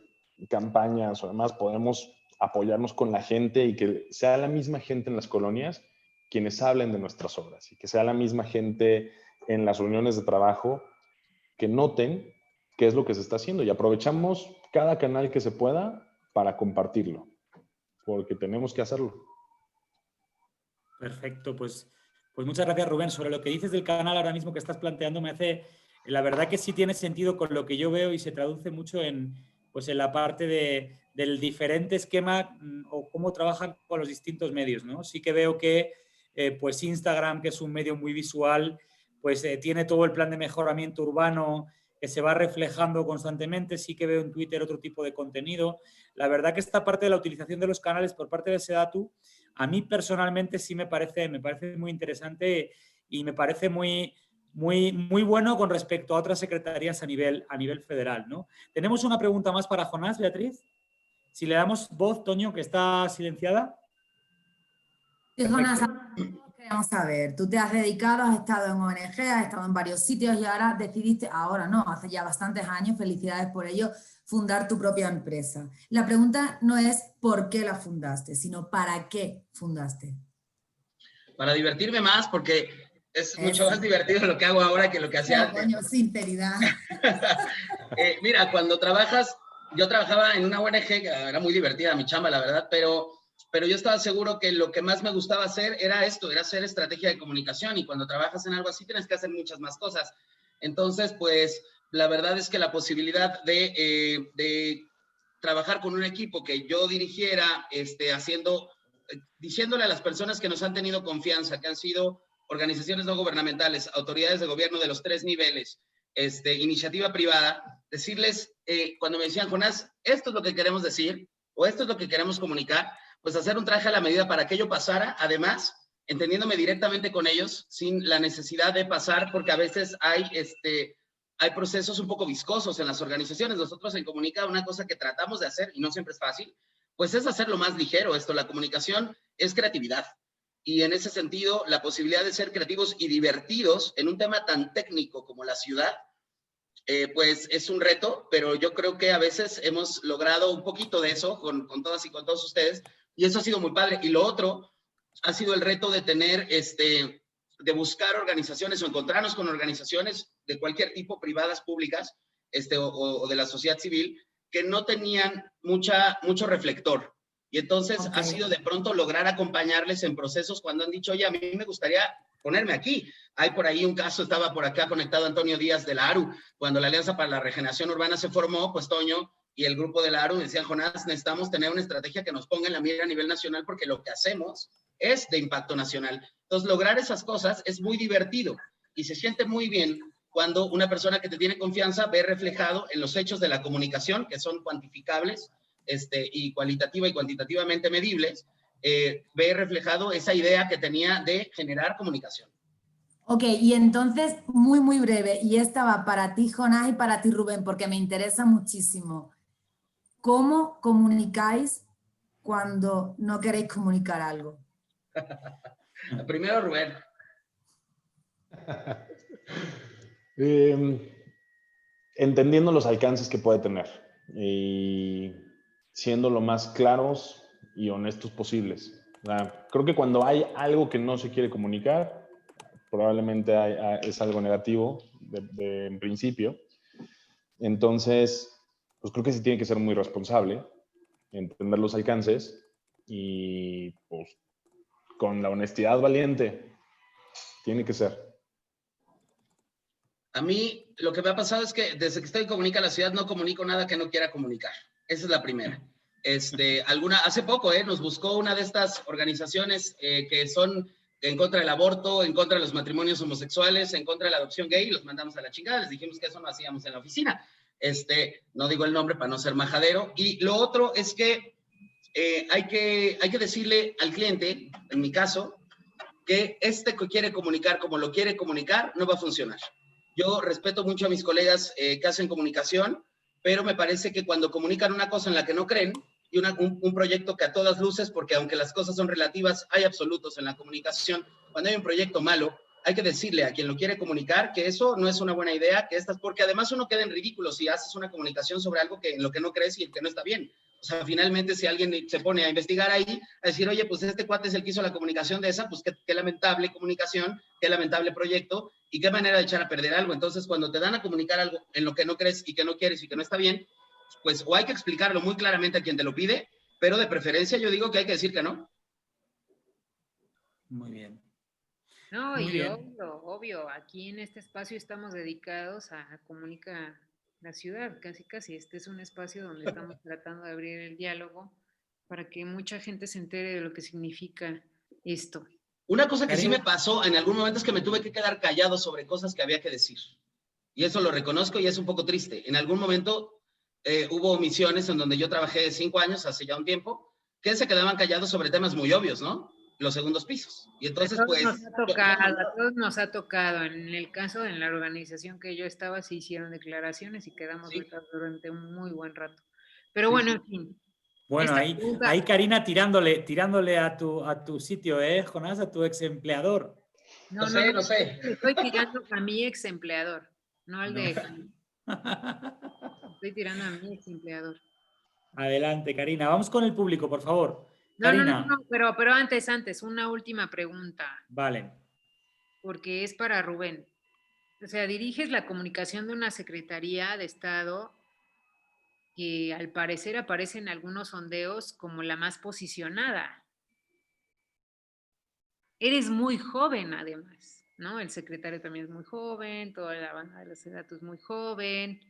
campañas o demás, podemos apoyarnos con la gente y que sea la misma gente en las colonias quienes hablen de nuestras obras, y que sea la misma gente en las reuniones de trabajo que noten qué es lo que se está haciendo, y aprovechamos cada canal que se pueda para compartirlo, porque tenemos que hacerlo. Perfecto, pues muchas gracias, Rubén. Sobre lo que dices del canal ahora mismo que estás planteando, la verdad que sí tiene sentido con lo que yo veo, y se traduce mucho en pues en la parte del diferente esquema o cómo trabajan con los distintos medios, ¿no? Sí que veo que pues Instagram, que es un medio muy visual, pues tiene todo el plan de mejoramiento urbano que se va reflejando constantemente. Sí que veo en Twitter otro tipo de contenido. La verdad que esta parte de la utilización de los canales por parte de SEDATU, a mí personalmente sí me parece muy interesante y me parece muy bueno con respecto a otras secretarías a nivel federal, ¿no? Tenemos una pregunta más para Jonás, Beatriz. Si le damos voz, Toño, que está silenciada. Sí, Jonás, queremos saber, tú te has dedicado, has estado en ONG, has estado en varios sitios y ahora decidiste, ahora no, hace ya bastantes años, felicidades por ello, fundar tu propia empresa. La pregunta no es por qué la fundaste, sino para qué fundaste. Para divertirme más, porque es mucho Eso. más divertido lo que hago ahora que lo que hacía No, antes. coño, sinceridad. Mira, cuando trabajas, yo trabajaba en una ONG, que era muy divertida mi chamba, la verdad, pero yo estaba seguro que lo que más me gustaba hacer era esto, era hacer estrategia de comunicación, y cuando trabajas en algo así tienes que hacer muchas más cosas. Entonces, pues, la verdad es que la posibilidad de trabajar con un equipo que yo dirigiera, diciéndole a las personas que nos han tenido confianza, que han sido organizaciones no gubernamentales, autoridades de gobierno de los 3 niveles, iniciativa privada, decirles, cuando me decían, Jonás, esto es lo que queremos decir, o esto es lo que queremos comunicar, pues hacer un traje a la medida para que ello pasara, además, entendiéndome directamente con ellos, sin la necesidad de pasar, porque a veces hay procesos un poco viscosos en las organizaciones. Nosotros en Comunica, una cosa que tratamos de hacer, y no siempre es fácil, pues es hacerlo más ligero esto. La comunicación es creatividad. Y en ese sentido, la posibilidad de ser creativos y divertidos en un tema tan técnico como la ciudad, pues es un reto, pero yo creo que a veces hemos logrado un poquito de eso con todas y con todos ustedes, y eso ha sido muy padre. Y lo otro ha sido el reto de tener, de buscar organizaciones o encontrarnos con organizaciones de cualquier tipo, privadas, públicas, o de la sociedad civil, que no tenían mucho reflector. Y entonces ha sido de pronto lograr acompañarles en procesos cuando han dicho, oye, a mí me gustaría ponerme aquí. Hay por ahí un caso, estaba por acá conectado Antonio Díaz de la ARU, cuando la Alianza para la Regeneración Urbana se formó, pues Toño y el grupo de la ARU decían, Jonás, necesitamos tener una estrategia que nos ponga en la mira a nivel nacional, porque lo que hacemos es de impacto nacional. Entonces, lograr esas cosas es muy divertido y se siente muy bien cuando una persona que te tiene confianza ve reflejado en los hechos de la comunicación, que son cuantificables, y cualitativa y cuantitativamente medibles, ve reflejado esa idea que tenía de generar comunicación. Ok, y entonces, muy breve, y esta va para ti, Jonás, y para ti, Rubén, porque me interesa muchísimo. ¿Cómo comunicáis cuando no queréis comunicar algo? Primero, Rubén. Entendiendo los alcances que puede tener y siendo lo más claros y honestos posibles. Creo que cuando hay algo que no se quiere comunicar, probablemente es algo negativo en principio. Entonces, pues creo que sí tiene que ser muy responsable, entender los alcances y pues con la honestidad valiente tiene que ser. A mí lo que me ha pasado es que desde que estoy en Comunica la Ciudad no comunico nada que no quiera comunicar. Esa es la primera. Hace poco nos buscó una de estas organizaciones que son en contra del aborto, en contra de los matrimonios homosexuales, en contra de la adopción gay, y los mandamos a la chingada. Les dijimos que eso no hacíamos en la oficina. No digo el nombre para no ser majadero. Y lo otro es que hay que decirle al cliente, en mi caso, que que quiere comunicar como lo quiere comunicar no va a funcionar. Yo respeto mucho a mis colegas que hacen comunicación, pero me parece que cuando comunican una cosa en la que no creen y un proyecto que a todas luces, porque aunque las cosas son relativas, hay absolutos en la comunicación, cuando hay un proyecto malo, hay que decirle a quien lo quiere comunicar que eso no es una buena idea, porque además uno queda en ridículo si haces una comunicación sobre algo en lo que no crees y que no está bien. O sea, finalmente si alguien se pone a investigar ahí, a decir, oye, pues este cuate es el que hizo la comunicación de esa, pues qué lamentable comunicación, qué lamentable proyecto y qué manera de echar a perder algo. Entonces, cuando te dan a comunicar algo en lo que no crees y que no quieres y que no está bien, pues o hay que explicarlo muy claramente a quien te lo pide, pero de preferencia yo digo que hay que decir que no. Muy bien. No, Muy y bien. obvio, aquí en este espacio estamos dedicados a comunicar la ciudad, casi casi. Este es un espacio donde estamos tratando de abrir el diálogo para que mucha gente se entere de lo que significa esto. Una cosa que sí Karina. me pasó en algún momento es que me tuve que quedar callado sobre cosas que había que decir. Y eso lo reconozco y es un poco triste. En algún momento hubo misiones en donde yo trabajé 5 años, hace ya un tiempo, que se quedaban callados sobre temas muy obvios, ¿no? Los segundos pisos. Y entonces, A todos pues... nos ha tocado, a todos nos ha tocado. En el caso, en la organización que yo estaba, se hicieron declaraciones y quedamos Sí. vetados durante un muy buen rato. Pero Sí, bueno, sí. en fin. Bueno, Esta ahí pregunta- Karina tirándole a tu sitio, Jonás, a tu ex empleador. No, No no, sé, no. no sé. Le estoy tirando a mi ex empleador, no al No. de Jaime. Estoy tirando a mi ex empleador. Adelante, Karina. Vamos con el público, por favor. No, Karina. pero antes, una última pregunta, Vale. porque es para Rubén. O sea, diriges la comunicación de una Secretaría de Estado que al parecer aparece en algunos sondeos como la más posicionada. Eres muy joven, además, ¿no? El secretario también es muy joven, toda la banda de los datos es muy joven.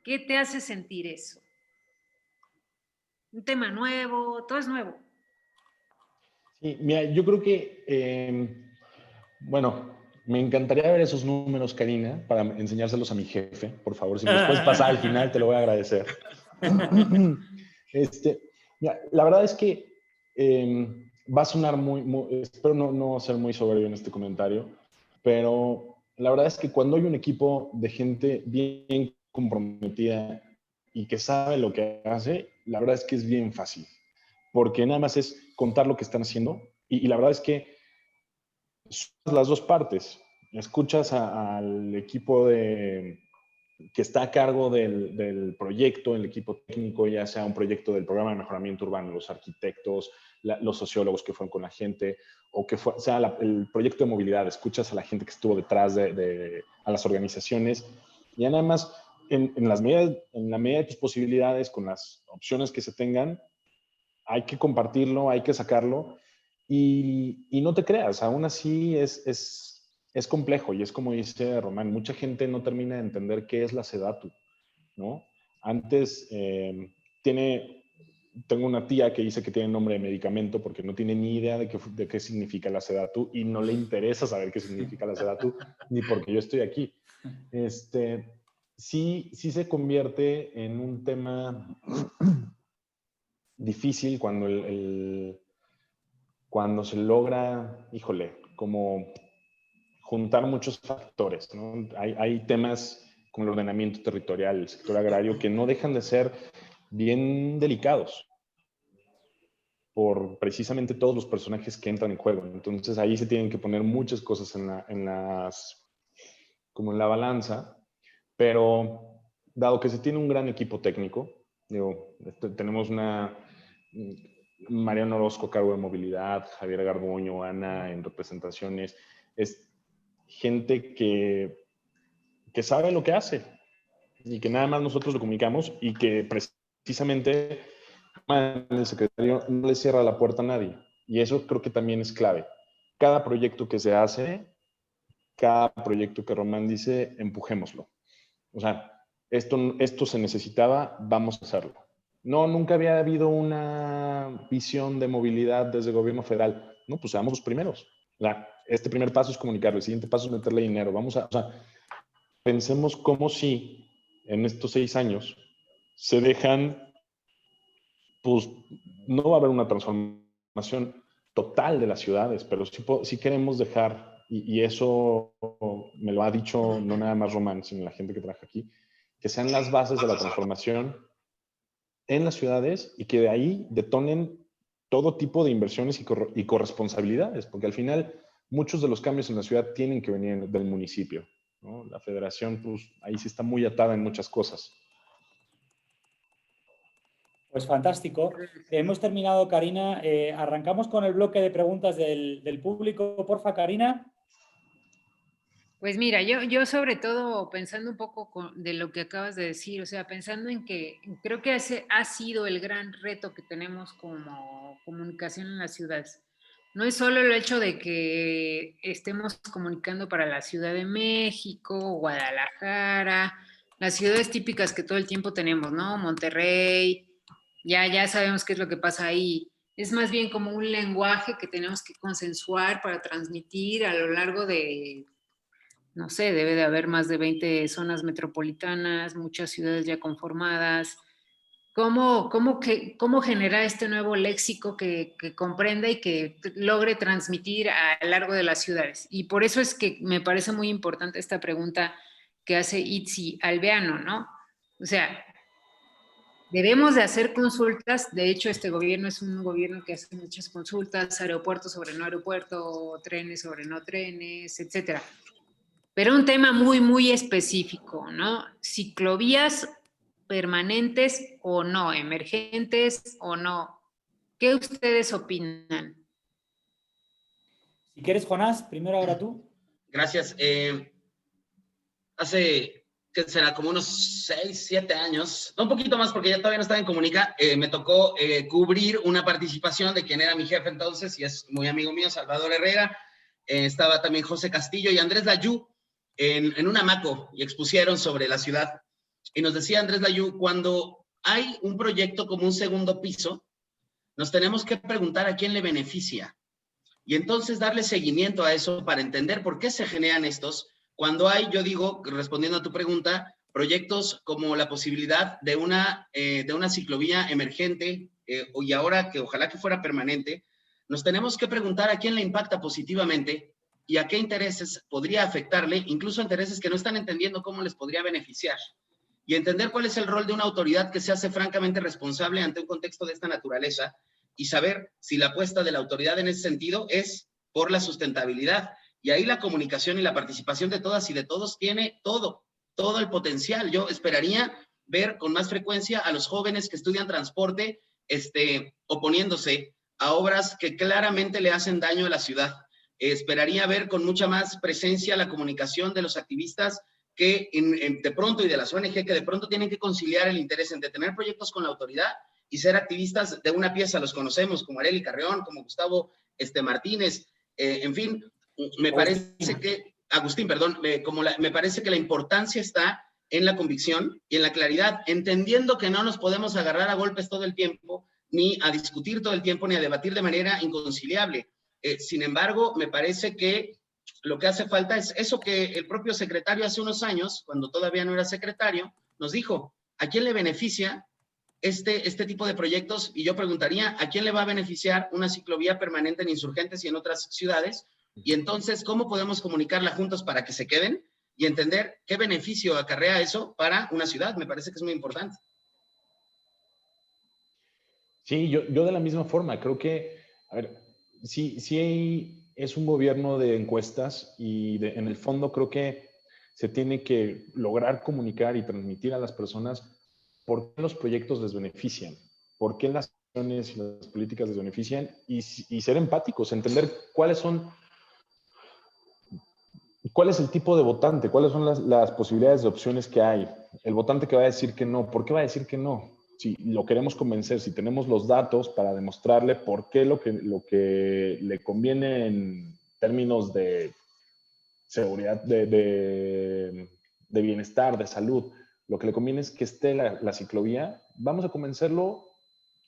¿Qué te hace sentir eso? Un tema nuevo, todo es nuevo. Sí, mira, yo creo que, bueno, me encantaría ver esos números, Karina, para enseñárselos a mi jefe. Por favor, si me los puedes pasar al final, te lo voy a agradecer. Mira, la verdad es que va a sonar espero no ser muy soberbio en este comentario, pero la verdad es que cuando hay un equipo de gente bien comprometida y que sabe lo que hace, la verdad es que es bien fácil, porque nada más es contar lo que están haciendo y la verdad es que son las dos partes. Escuchas al equipo que está a cargo del proyecto, el equipo técnico, ya sea un proyecto del programa de mejoramiento urbano, los arquitectos, los sociólogos que fueron con la gente, o que sea el proyecto de movilidad, escuchas a la gente que estuvo detrás a las organizaciones, y ya nada más en la medida de tus posibilidades, con las opciones que se tengan, hay que compartirlo, hay que sacarlo, y no te creas, aún así es complejo, y es como dice Román, mucha gente no termina de entender qué es la SEDATU, ¿no? Antes tengo una tía que dice que tiene nombre de medicamento porque no tiene ni idea de qué significa la SEDATU y no le interesa saber qué significa la SEDATU, ni porque yo estoy aquí. Sí se convierte en un tema difícil cuando se logra, híjole, como juntar muchos factores, ¿no? Hay temas como el ordenamiento territorial, el sector agrario, que no dejan de ser bien delicados por precisamente todos los personajes que entran en juego. Entonces ahí se tienen que poner muchas cosas como en la balanza, pero dado que se tiene un gran equipo técnico, tenemos Mariano Orozco a cargo de movilidad, Javier Garduño, Ana en representaciones, es gente que sabe lo que hace y que nada más nosotros lo comunicamos y que precisamente el secretario no le cierra la puerta a nadie. Y eso creo que también es clave. Cada proyecto que se hace, cada proyecto que Román dice, empujémoslo. O sea, esto se necesitaba, vamos a hacerlo. No, nunca había habido una visión de movilidad desde el gobierno federal. No, pues seamos los primeros. Este primer paso es comunicarlo, el siguiente paso es meterle dinero. Pensemos cómo si en estos 6 años se dejan, pues no va a haber una transformación total de las ciudades, pero sí queremos dejar, y eso me lo ha dicho no nada más Román, sino la gente que trabaja aquí, que sean las bases de la transformación en las ciudades y que de ahí detonen todo tipo de inversiones y corresponsabilidades, porque al final muchos de los cambios en la ciudad tienen que venir del municipio, ¿no? La federación, pues ahí sí está muy atada en muchas cosas. Pues fantástico. Hemos terminado, Karina. Arrancamos con el bloque de preguntas del público. Porfa, Karina. Pues mira, yo sobre todo pensando un poco de lo que acabas de decir, o sea, pensando en que creo que ese ha sido el gran reto que tenemos como comunicación en las ciudades. No es solo el hecho de que estemos comunicando para la Ciudad de México, Guadalajara, las ciudades típicas que todo el tiempo tenemos, ¿no? Monterrey, ya sabemos qué es lo que pasa ahí. Es más bien como un lenguaje que tenemos que consensuar para transmitir a lo largo de, no sé, debe de haber más de 20 zonas metropolitanas, muchas ciudades ya conformadas. ¿Cómo generar este nuevo léxico que comprenda y que logre transmitir a lo largo de las ciudades? Y por eso es que me parece muy importante esta pregunta que hace Itzi Alveano, ¿no? O sea, debemos de hacer consultas. De hecho, este gobierno es un gobierno que hace muchas consultas, aeropuertos sobre no aeropuerto, trenes sobre no trenes, etcétera. Pero un tema muy, muy específico, ¿no? Ciclovías permanentes o no, emergentes o no. ¿Qué ustedes opinan? Si quieres, Jonás, primero ahora tú. Gracias. Hace, ¿qué será? Como unos 6, 7 años, no, un poquito más porque ya todavía no estaba en Comunica, me tocó cubrir una participación de quien era mi jefe entonces, y es muy amigo mío, Salvador Herrera. Estaba también José Castillo y Andrés Layú en un hamaco y expusieron sobre la ciudad. Y nos decía Andrés Layú, cuando hay un proyecto como un segundo piso, nos tenemos que preguntar a quién le beneficia. Y entonces darle seguimiento a eso para entender por qué se generan estos. Cuando hay, yo digo, respondiendo a tu pregunta, proyectos como la posibilidad de una ciclovía emergente y ahora que ojalá que fuera permanente, nos tenemos que preguntar a quién le impacta positivamente y a qué intereses podría afectarle, incluso intereses que no están entendiendo cómo les podría beneficiar. Y entender cuál es el rol de una autoridad que se hace francamente responsable ante un contexto de esta naturaleza y saber si la apuesta de la autoridad en ese sentido es por la sustentabilidad. Y ahí la comunicación y la participación de todas y de todos tiene todo el potencial. Yo esperaría ver con más frecuencia a los jóvenes que estudian transporte oponiéndose a obras que claramente le hacen daño a la ciudad. Esperaría ver con mucha más presencia la comunicación de los activistas que de pronto y de las ONG que de pronto tienen que conciliar el interés entre tener proyectos con la autoridad y ser activistas de una pieza. Los conocemos como Arely Carreón, como Gustavo Martínez, en fin, me parece que, Agustín, perdón, me parece que la importancia está en la convicción y en la claridad, entendiendo que no nos podemos agarrar a golpes todo el tiempo, ni a discutir todo el tiempo, ni a debatir de manera inconciliable. Sin embargo, me parece que lo que hace falta es eso que el propio secretario hace unos años, cuando todavía no era secretario, nos dijo, ¿a quién le beneficia este tipo de proyectos? Y yo preguntaría, ¿a quién le va a beneficiar una ciclovía permanente en Insurgentes y en otras ciudades? Y entonces, ¿cómo podemos comunicarla juntos para que se queden y entender qué beneficio acarrea eso para una ciudad? Me parece que es muy importante. Sí, yo de la misma forma, creo que, a ver, sí es un gobierno de encuestas y en el fondo creo que se tiene que lograr comunicar y transmitir a las personas por qué los proyectos les benefician, por qué las acciones y las políticas les benefician y ser empáticos, entender cuál es el tipo de votante, cuáles son las posibilidades de opciones que hay. El votante que va a decir que no, ¿por qué va a decir que no? Si lo queremos convencer, si tenemos los datos para demostrarle por qué lo que le conviene en términos de seguridad, de bienestar, de salud, lo que le conviene es que esté la ciclovía, vamos a convencerlo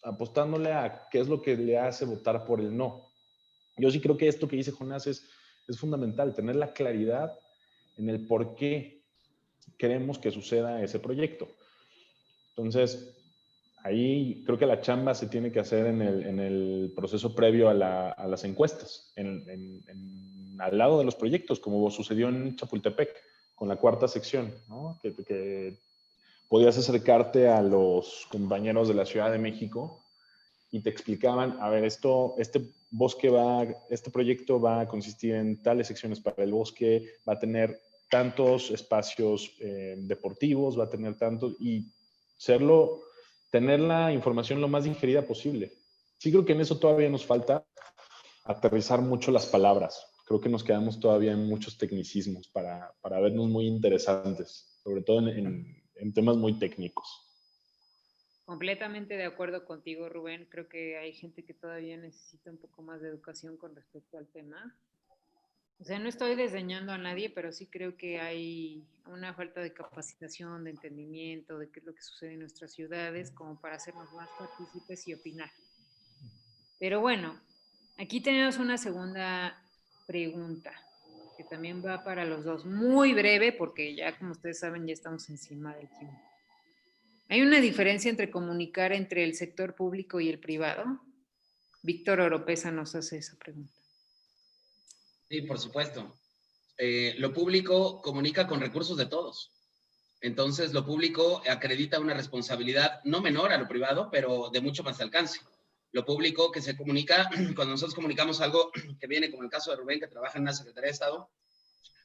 apostándole a qué es lo que le hace votar por el no. Yo sí creo que esto que dice Jonás es fundamental, tener la claridad en el por qué queremos que suceda ese proyecto. Entonces, ahí creo que la chamba se tiene que hacer en el proceso previo a las encuestas, al lado de los proyectos, como sucedió en Chapultepec, con la cuarta sección, ¿no? Que podías acercarte a los compañeros de la Ciudad de México y te explicaban, a ver, este proyecto va a consistir en tales secciones para el bosque, va a tener tantos espacios deportivos, va a tener tantos, y tener la información lo más digerida posible. Sí creo que en eso todavía nos falta aterrizar mucho las palabras. Creo que nos quedamos todavía en muchos tecnicismos para vernos muy interesantes, sobre todo en temas muy técnicos. Completamente de acuerdo contigo, Rubén. Creo que hay gente que todavía necesita un poco más de educación con respecto al tema. O sea, no estoy desdeñando a nadie, pero sí creo que hay una falta de capacitación, de entendimiento de qué es lo que sucede en nuestras ciudades, como para hacernos más partícipes y opinar. Pero bueno, aquí tenemos una segunda pregunta, que también va para los dos. Muy breve, porque ya, como ustedes saben, ya estamos encima del tiempo. ¿Hay una diferencia entre comunicar entre el sector público y el privado? Víctor Oropesa nos hace esa pregunta. Sí, por supuesto. Lo público comunica con recursos de todos. Entonces, lo público acredita una responsabilidad no menor a lo privado, pero de mucho más alcance. Lo público que se comunica, cuando nosotros comunicamos algo que viene, como el caso de Rubén, que trabaja en una Secretaría de Estado,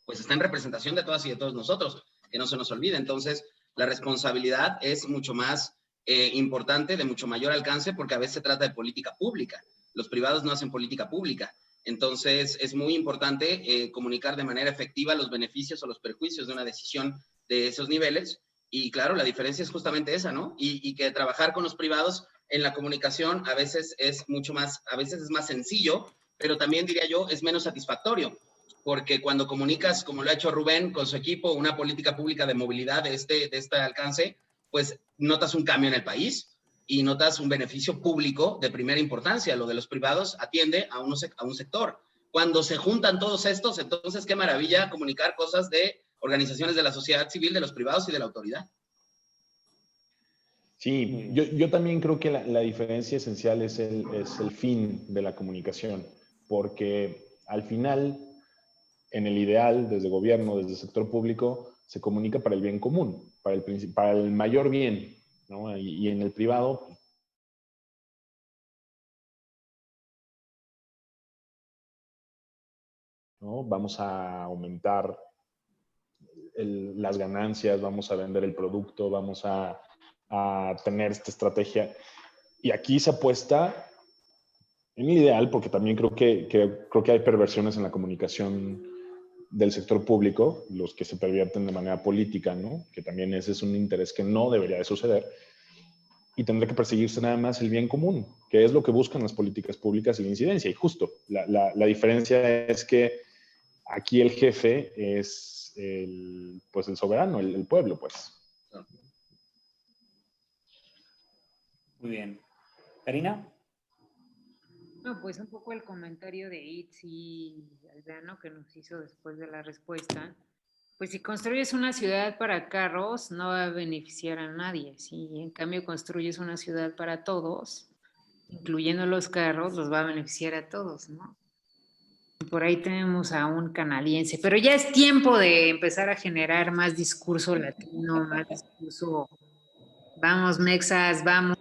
pues está en representación de todas y de todos nosotros, que no se nos olvide. Entonces, la responsabilidad es mucho más importante, de mucho mayor alcance, porque a veces se trata de política pública. Los privados no hacen política pública. Entonces, es muy importante comunicar de manera efectiva los beneficios o los perjuicios de una decisión de esos niveles. Y claro, la diferencia es justamente esa, ¿no? Y que trabajar con los privados en la comunicación a veces es más sencillo, pero también diría yo, es menos satisfactorio. Porque cuando comunicas, como lo ha hecho Rubén con su equipo, una política pública de movilidad de este alcance, pues notas un cambio en el país y notas un beneficio público de primera importancia. Lo de los privados atiende a un sector. Cuando se juntan todos estos, entonces qué maravilla comunicar cosas de organizaciones de la sociedad civil, de los privados y de la autoridad. Sí, yo también creo que la diferencia esencial es el fin de la comunicación, porque al final, en el ideal, desde gobierno, desde el sector público, se comunica para el bien común, para el mayor bien, ¿no? Y en el privado, ¿no? Vamos a aumentar las ganancias, vamos a vender el producto, vamos a tener esta estrategia. Y aquí se apuesta en el ideal, porque también creo que hay perversiones en la comunicación del sector público, los que se pervierten de manera política, ¿no? Que también ese es un interés que no debería de suceder. Y tendrá que perseguirse nada más el bien común, que es lo que buscan las políticas públicas y la incidencia. Y justo, la diferencia es que aquí el jefe es el soberano, el pueblo, pues. Muy bien. ¿Karina? No, pues un poco el comentario de Itzi Aldeano que nos hizo después de la respuesta. Pues si construyes una ciudad para carros, no va a beneficiar a nadie. Si en cambio construyes una ciudad para todos, incluyendo los carros, los va a beneficiar a todos, ¿no? Y por ahí tenemos a un canadiense, pero ya es tiempo de empezar a generar más discurso latino, más discurso, vamos mexas, vamos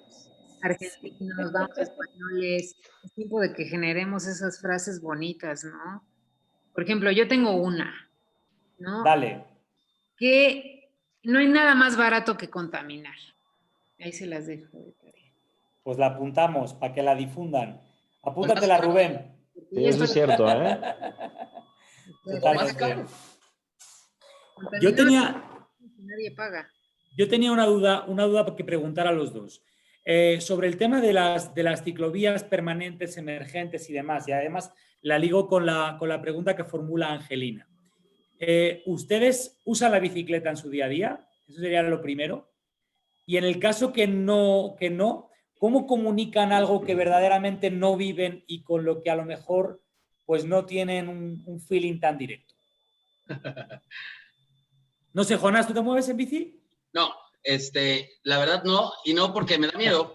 argentinos, vamos españoles. Es tiempo de que generemos esas frases bonitas, ¿no? Por ejemplo, yo tengo una, ¿no? Dale. Que no hay nada más barato que contaminar. Ahí se las dejo de tarea. Pues la apuntamos para que la difundan. Apúntatela, Rubén. Sí, eso es cierto, ¿eh? Totalmente. Yo Nadie paga. tenía una duda que preguntar a los dos. Sobre el tema de las ciclovías permanentes, emergentes y demás, y además la ligo con la pregunta que formula Angelina. ¿Ustedes usan la bicicleta en su día a día? Eso sería lo primero. Y en el caso que no, ¿cómo comunican algo que verdaderamente no viven y con lo que a lo mejor pues no tienen un feeling tan directo? No sé, Jonás, ¿tú te mueves en bici? No, la verdad no, y no porque me da miedo.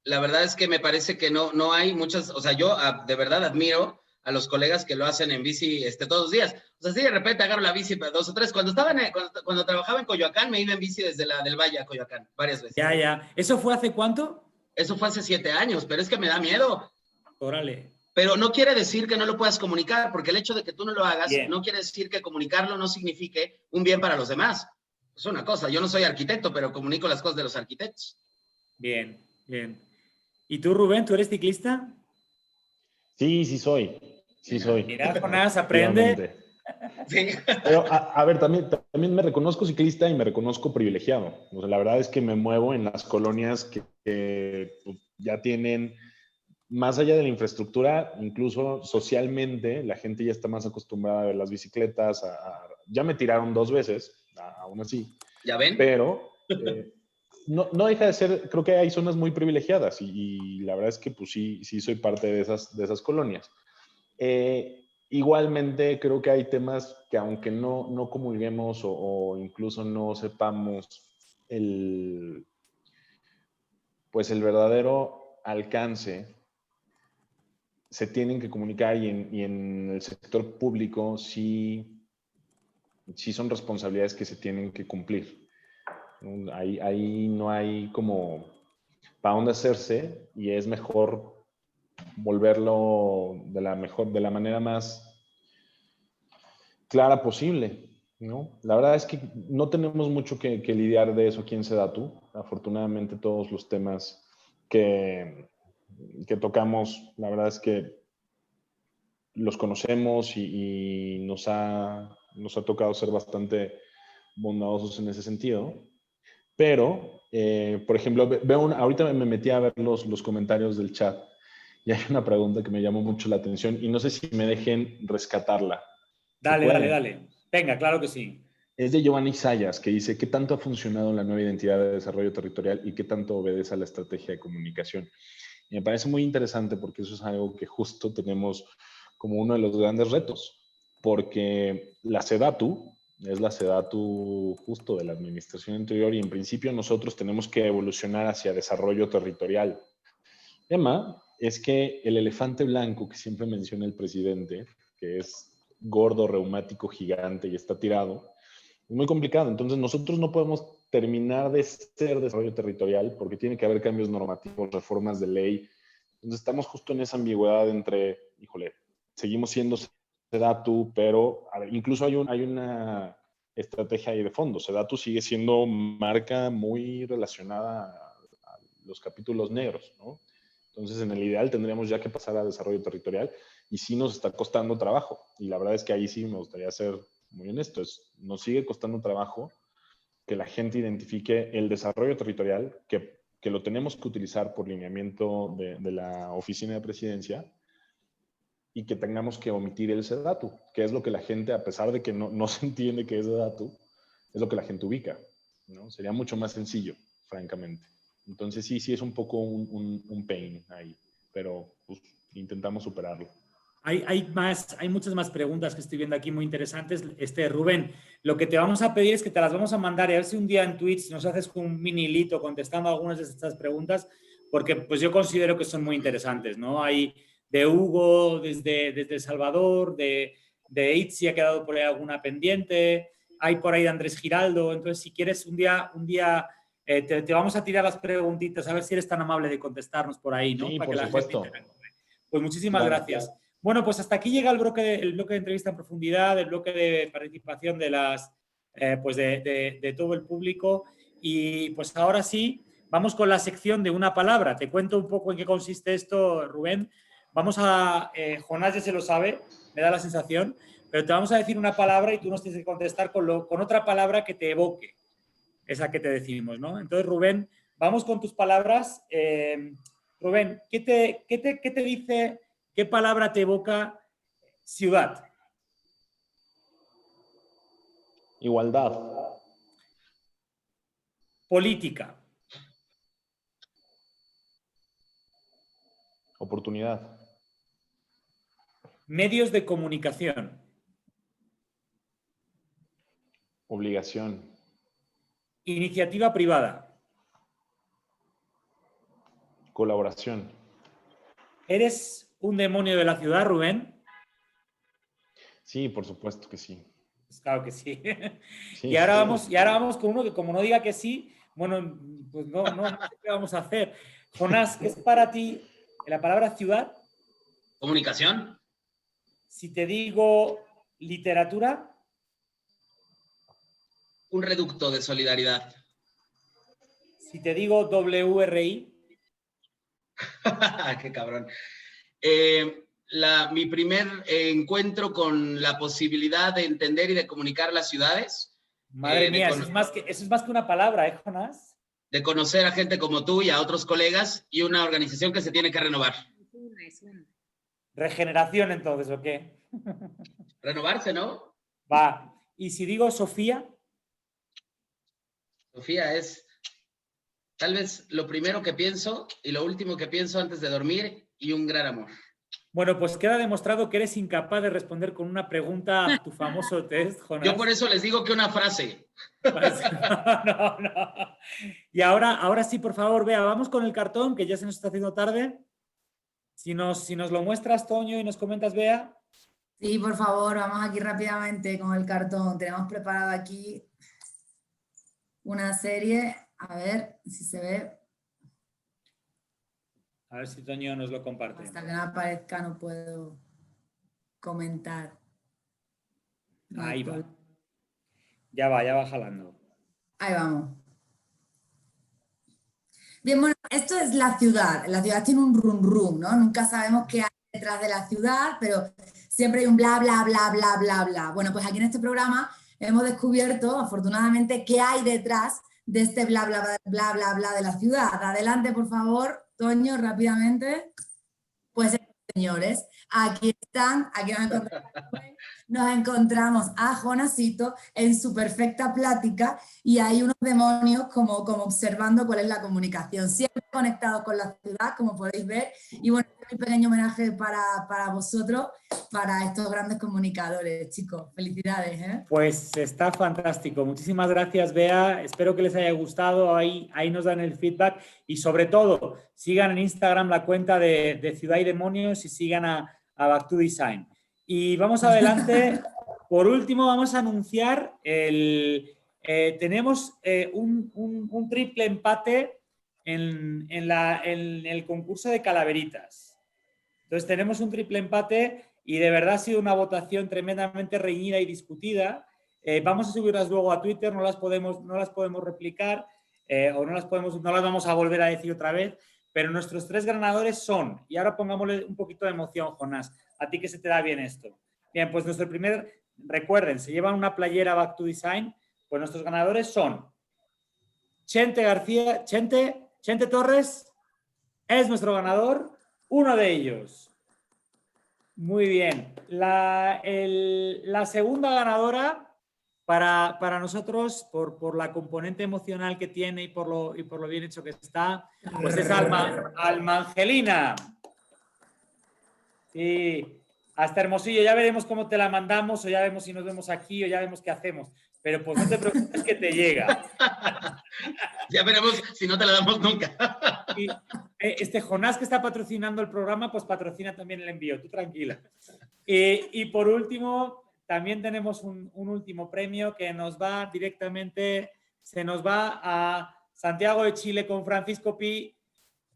La verdad es que me parece que no hay muchas, o sea, yo de verdad admiro a los colegas que lo hacen en bici todos los días. O sea, si de repente agarro la bici, 2 o 3. Cuando trabajaba en Coyoacán, me iba en bici desde la del Valle a Coyoacán, varias veces. Ya. ¿Eso fue hace cuánto? Eso fue hace 7 años, pero es que me da miedo. Órale. Pero no quiere decir que no lo puedas comunicar, porque el hecho de que tú no lo hagas, Bien. no quiere decir que comunicarlo no signifique un bien para los demás. Es una cosa, yo no soy arquitecto, pero comunico las cosas de los arquitectos. Bien. ¿Y tú, Rubén, tú eres ciclista? Sí soy. Mira, Jonás, aprende. Sí. Pero, a ver, también me reconozco ciclista y me reconozco privilegiado. O sea, la verdad es que me muevo en las colonias que ya tienen más allá de la infraestructura, incluso socialmente, la gente ya está más acostumbrada a ver las bicicletas. Ya me tiraron 2 veces, aún así. ¿Ya ven? Pero no deja de ser, creo que hay zonas muy privilegiadas y la verdad es que pues sí soy parte de esas colonias. Igualmente creo que hay temas que aunque no comulguemos o incluso no sepamos pues el verdadero alcance, se tienen que comunicar y en el sector público sí son responsabilidades que se tienen que cumplir. Ahí no hay como para dónde hacerse y es mejor volverlo de la manera más clara posible, ¿no? La verdad es que no tenemos mucho que lidiar de eso aquí en Sedatu. Afortunadamente todos los temas que tocamos, la verdad es que los conocemos y nos ha tocado ser bastante bondadosos en ese sentido. Pero, por ejemplo, ahorita me metí a ver los comentarios del chat y hay una pregunta que me llamó mucho la atención y no sé si me dejen rescatarla. Dale. Venga, claro que sí. Es de Giovanni Sayas, que dice, ¿qué tanto ha funcionado la nueva identidad de desarrollo territorial y qué tanto obedece a la estrategia de comunicación? Y me parece muy interesante porque eso es algo que justo tenemos como uno de los grandes retos, porque la Sedatu es la Sedatu justo de la Administración Interior y en principio nosotros tenemos que evolucionar hacia desarrollo territorial. El tema es que el elefante blanco que siempre menciona el presidente, que es gordo, reumático, gigante y está tirado, es muy complicado. Entonces nosotros no podemos terminar de ser desarrollo territorial porque tiene que haber cambios normativos, reformas de ley. Entonces estamos justo en esa ambigüedad entre, híjole, seguimos siendo Sedatu, pero a ver, incluso hay una estrategia ahí de fondo. Sedatu sigue siendo marca muy relacionada a los capítulos negros, ¿no? Entonces, en el ideal tendríamos ya que pasar a desarrollo territorial y sí nos está costando trabajo. Y la verdad es que ahí sí me gustaría ser muy honesto. Nos sigue costando trabajo que la gente identifique el desarrollo territorial, que lo tenemos que utilizar por lineamiento de la Oficina de Presidencia y que tengamos que omitir el Sedatu, que es lo que la gente, a pesar de que no se entiende que es Sedatu, es lo que la gente ubica, ¿no? Sería mucho más sencillo, francamente. Entonces sí es un poco un pain ahí, pero pues, intentamos superarlo. Hay muchas más preguntas que estoy viendo aquí muy interesantes. Rubén, lo que te vamos a pedir es que te las vamos a mandar y a ver si un día en Twitch nos haces un mini hilito contestando algunas de estas preguntas, porque pues yo considero que son muy interesantes, ¿no? Hay de Hugo desde El Salvador, de Itzi ha quedado por ahí alguna pendiente, hay por ahí de Andrés Giraldo. Entonces, si quieres un día te vamos a tirar las preguntitas, a ver si eres tan amable de contestarnos por ahí, ¿no? Sí, para por que supuesto. La gente interactúe. Pues muchísimas gracias. Claro. Bueno, pues hasta aquí llega el bloque de entrevista en profundidad, el bloque de participación de de todo el público. Y pues ahora sí, vamos con la sección de una palabra. Te cuento un poco en qué consiste esto, Rubén. Vamos a... Jonás ya se lo sabe, me da la sensación, pero te vamos a decir una palabra y tú nos tienes que contestar con otra palabra que te evoque esa que te decimos, ¿no? Entonces, Rubén, vamos con tus palabras. Rubén, ¿qué te dice, qué palabra te evoca ciudad? Igualdad. Política. Oportunidad. Medios de comunicación. Obligación. Iniciativa privada. Colaboración. ¿Eres un demonio de la ciudad, Rubén? Sí, por supuesto que sí. Pues claro que sí. Sí, y ahora vamos con uno que como no diga que sí, bueno, pues no sé qué vamos a hacer. Jonás, ¿qué es para ti la palabra ciudad? Comunicación. Si te digo literatura. Un reducto de solidaridad. Si te digo WRI. Qué cabrón. Mi primer encuentro con la posibilidad de entender y de comunicar las ciudades. Madre mía, eso es más que una palabra, Jonás? De conocer a gente como tú y a otros colegas y una organización que se tiene que renovar. una. Regeneración, entonces, ¿o qué? Renovarse, ¿no? Va. Y si digo Sofía, Sofía es tal vez lo primero que pienso y lo último que pienso antes de dormir y un gran amor. bueno, pues queda demostrado que eres incapaz de responder con una pregunta a tu famoso test, Jonás. Yo por eso les digo que una frase. Pues, no. Y ahora sí, por favor, Bea, vamos con el cartón, que ya se nos está haciendo tarde. Si nos lo muestras, Toño, y nos comentas, Bea. Sí, por favor, vamos aquí rápidamente con el cartón. Tenemos preparado aquí una serie. A ver si se ve. A ver si Toño nos lo comparte. Hasta que no aparezca no puedo comentar. Ahí va. Ya va jalando. Ahí vamos. Bien, bueno, esto es la ciudad. La ciudad tiene un rum rum, ¿no? Nunca sabemos qué hay detrás de la ciudad, pero siempre hay un bla, bla, bla, bla, bla, bla. Bueno, pues aquí en este programa hemos descubierto, afortunadamente, qué hay detrás de este bla, bla, bla, bla, bla, bla de la ciudad. Adelante, por favor, Toño, rápidamente. Pues, señores, aquí están, aquí nos encontramos a Jonasito en su perfecta plática y hay unos demonios como observando cuál es la comunicación, siempre conectados con la ciudad, como podéis ver. Y bueno, un pequeño homenaje para vosotros, para estos grandes comunicadores, chicos. Felicidades, ¿eh? Pues está fantástico. Muchísimas gracias, Bea. Espero que les haya gustado. Ahí nos dan el feedback. Y sobre todo, sigan en Instagram la cuenta de Ciudad y Demonios y sigan a Back to Design. Y vamos adelante. Por último, vamos a anunciar tenemos un triple empate en el concurso de calaveritas. Entonces tenemos un triple empate y de verdad ha sido una votación tremendamente reñida y discutida. Vamos a subirlas luego a Twitter, no las podemos replicar o no las vamos a volver a decir otra vez, pero nuestros tres ganadores son, y ahora pongámosle un poquito de emoción, Jonás, a ti que se te da bien esto. Bien, pues recuerden, se llevan una playera Back to Design, pues nuestros ganadores son Chente García, Chente Torres es nuestro ganador, uno de ellos. Muy bien. La segunda ganadora para nosotros, por la componente emocional que tiene y por lo bien hecho que está, pues es Alma Angelina. Sí, hasta Hermosillo. Ya veremos cómo te la mandamos, o ya vemos si nos vemos aquí, o ya vemos qué hacemos. Pero pues no te preocupes que te llega. Ya veremos si no te la damos nunca. Y Jonás, que está patrocinando el programa, pues patrocina también el envío. Tú tranquila. Y por último, también tenemos un último premio que nos va directamente, se nos va a Santiago de Chile con Francisco Pi.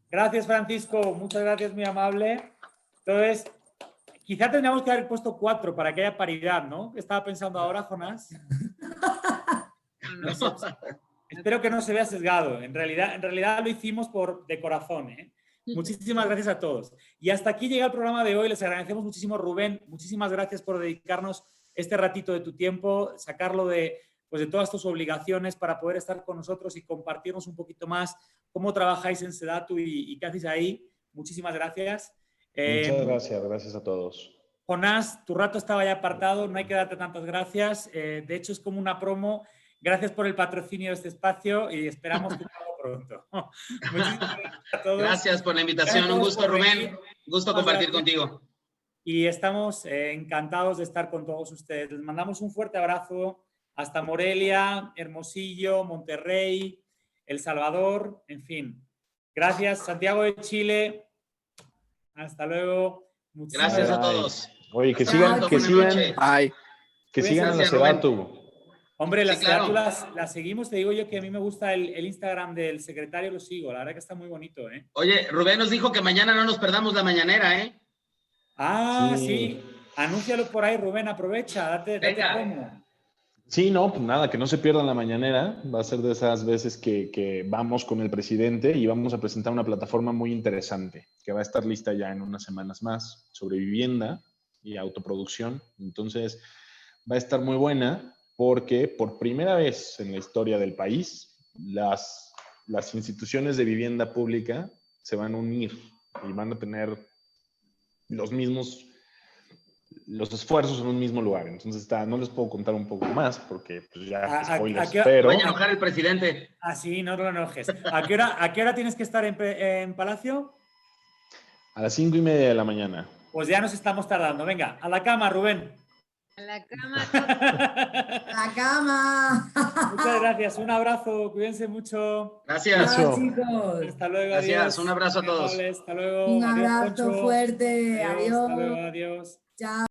Gracias, Francisco. Muchas gracias, muy amable. Entonces, quizá tendríamos que haber puesto 4 para que haya paridad, ¿no? Estaba pensando ahora, Jonás. No sé. Espero que no se vea sesgado. En realidad lo hicimos de corazón, ¿eh? Muchísimas gracias a todos. Y hasta aquí llega el programa de hoy. Les agradecemos muchísimo, Rubén. Muchísimas gracias por dedicarnos este ratito de tu tiempo, sacarlo de todas tus obligaciones para poder estar con nosotros y compartirnos un poquito más cómo trabajáis en Sedatu y qué hacéis ahí. Muchísimas gracias. Muchas gracias a todos. Jonás, tu rato estaba ya apartado, no hay que darte tantas gracias. De hecho, es como una promo. Gracias por el patrocinio de este espacio y esperamos tu pago pronto. Muchísimas gracias a todos. Gracias por la invitación. Un gusto, Rubén. Un gusto compartir contigo. Y estamos encantados de estar con todos ustedes. Les mandamos un fuerte abrazo hasta Morelia, Hermosillo, Monterrey, El Salvador, en fin. Gracias, Santiago de Chile. Hasta luego. Gracias a todos. Oye, que sigan en la Sedatu. Hombre, las Sí, claro. carátulas las seguimos. Te digo yo que a mí me gusta el Instagram del secretario, lo sigo. La verdad que está muy bonito, ¿eh? Oye, Rubén nos dijo que mañana no nos perdamos la mañanera, ¿eh? Ah, sí. Anúncialo por ahí, Rubén. Aprovecha. Date promo. Sí, no, pues nada, que no se pierdan la mañanera. Va a ser de esas veces que vamos con el presidente y vamos a presentar una plataforma muy interesante que va a estar lista ya en unas semanas más sobre vivienda y autoproducción. Entonces, va a estar muy buena porque por primera vez en la historia del país, las instituciones de vivienda pública se van a unir y van a tener los esfuerzos en un mismo lugar. Entonces no les puedo contar un poco más porque pues, ya spoilers, ¿A qué hora- pero Vaya a enojar el presidente. Ah, sí, no te lo enojes. ¿A qué hora tienes que estar en Palacio? a las 5:30 de la mañana. Pues ya nos estamos tardando. Venga, a la cama, Rubén. A la cama. ¡La cama! Muchas gracias. Un abrazo. Cuídense mucho. Gracias. Chao, chicos. Hasta luego. Gracias, Adiós. un abrazo a Muy todos. amables, hasta luego. Un Adiós, abrazo Poncho. fuerte. Adiós. Adiós. Hasta luego. Adiós. Chao.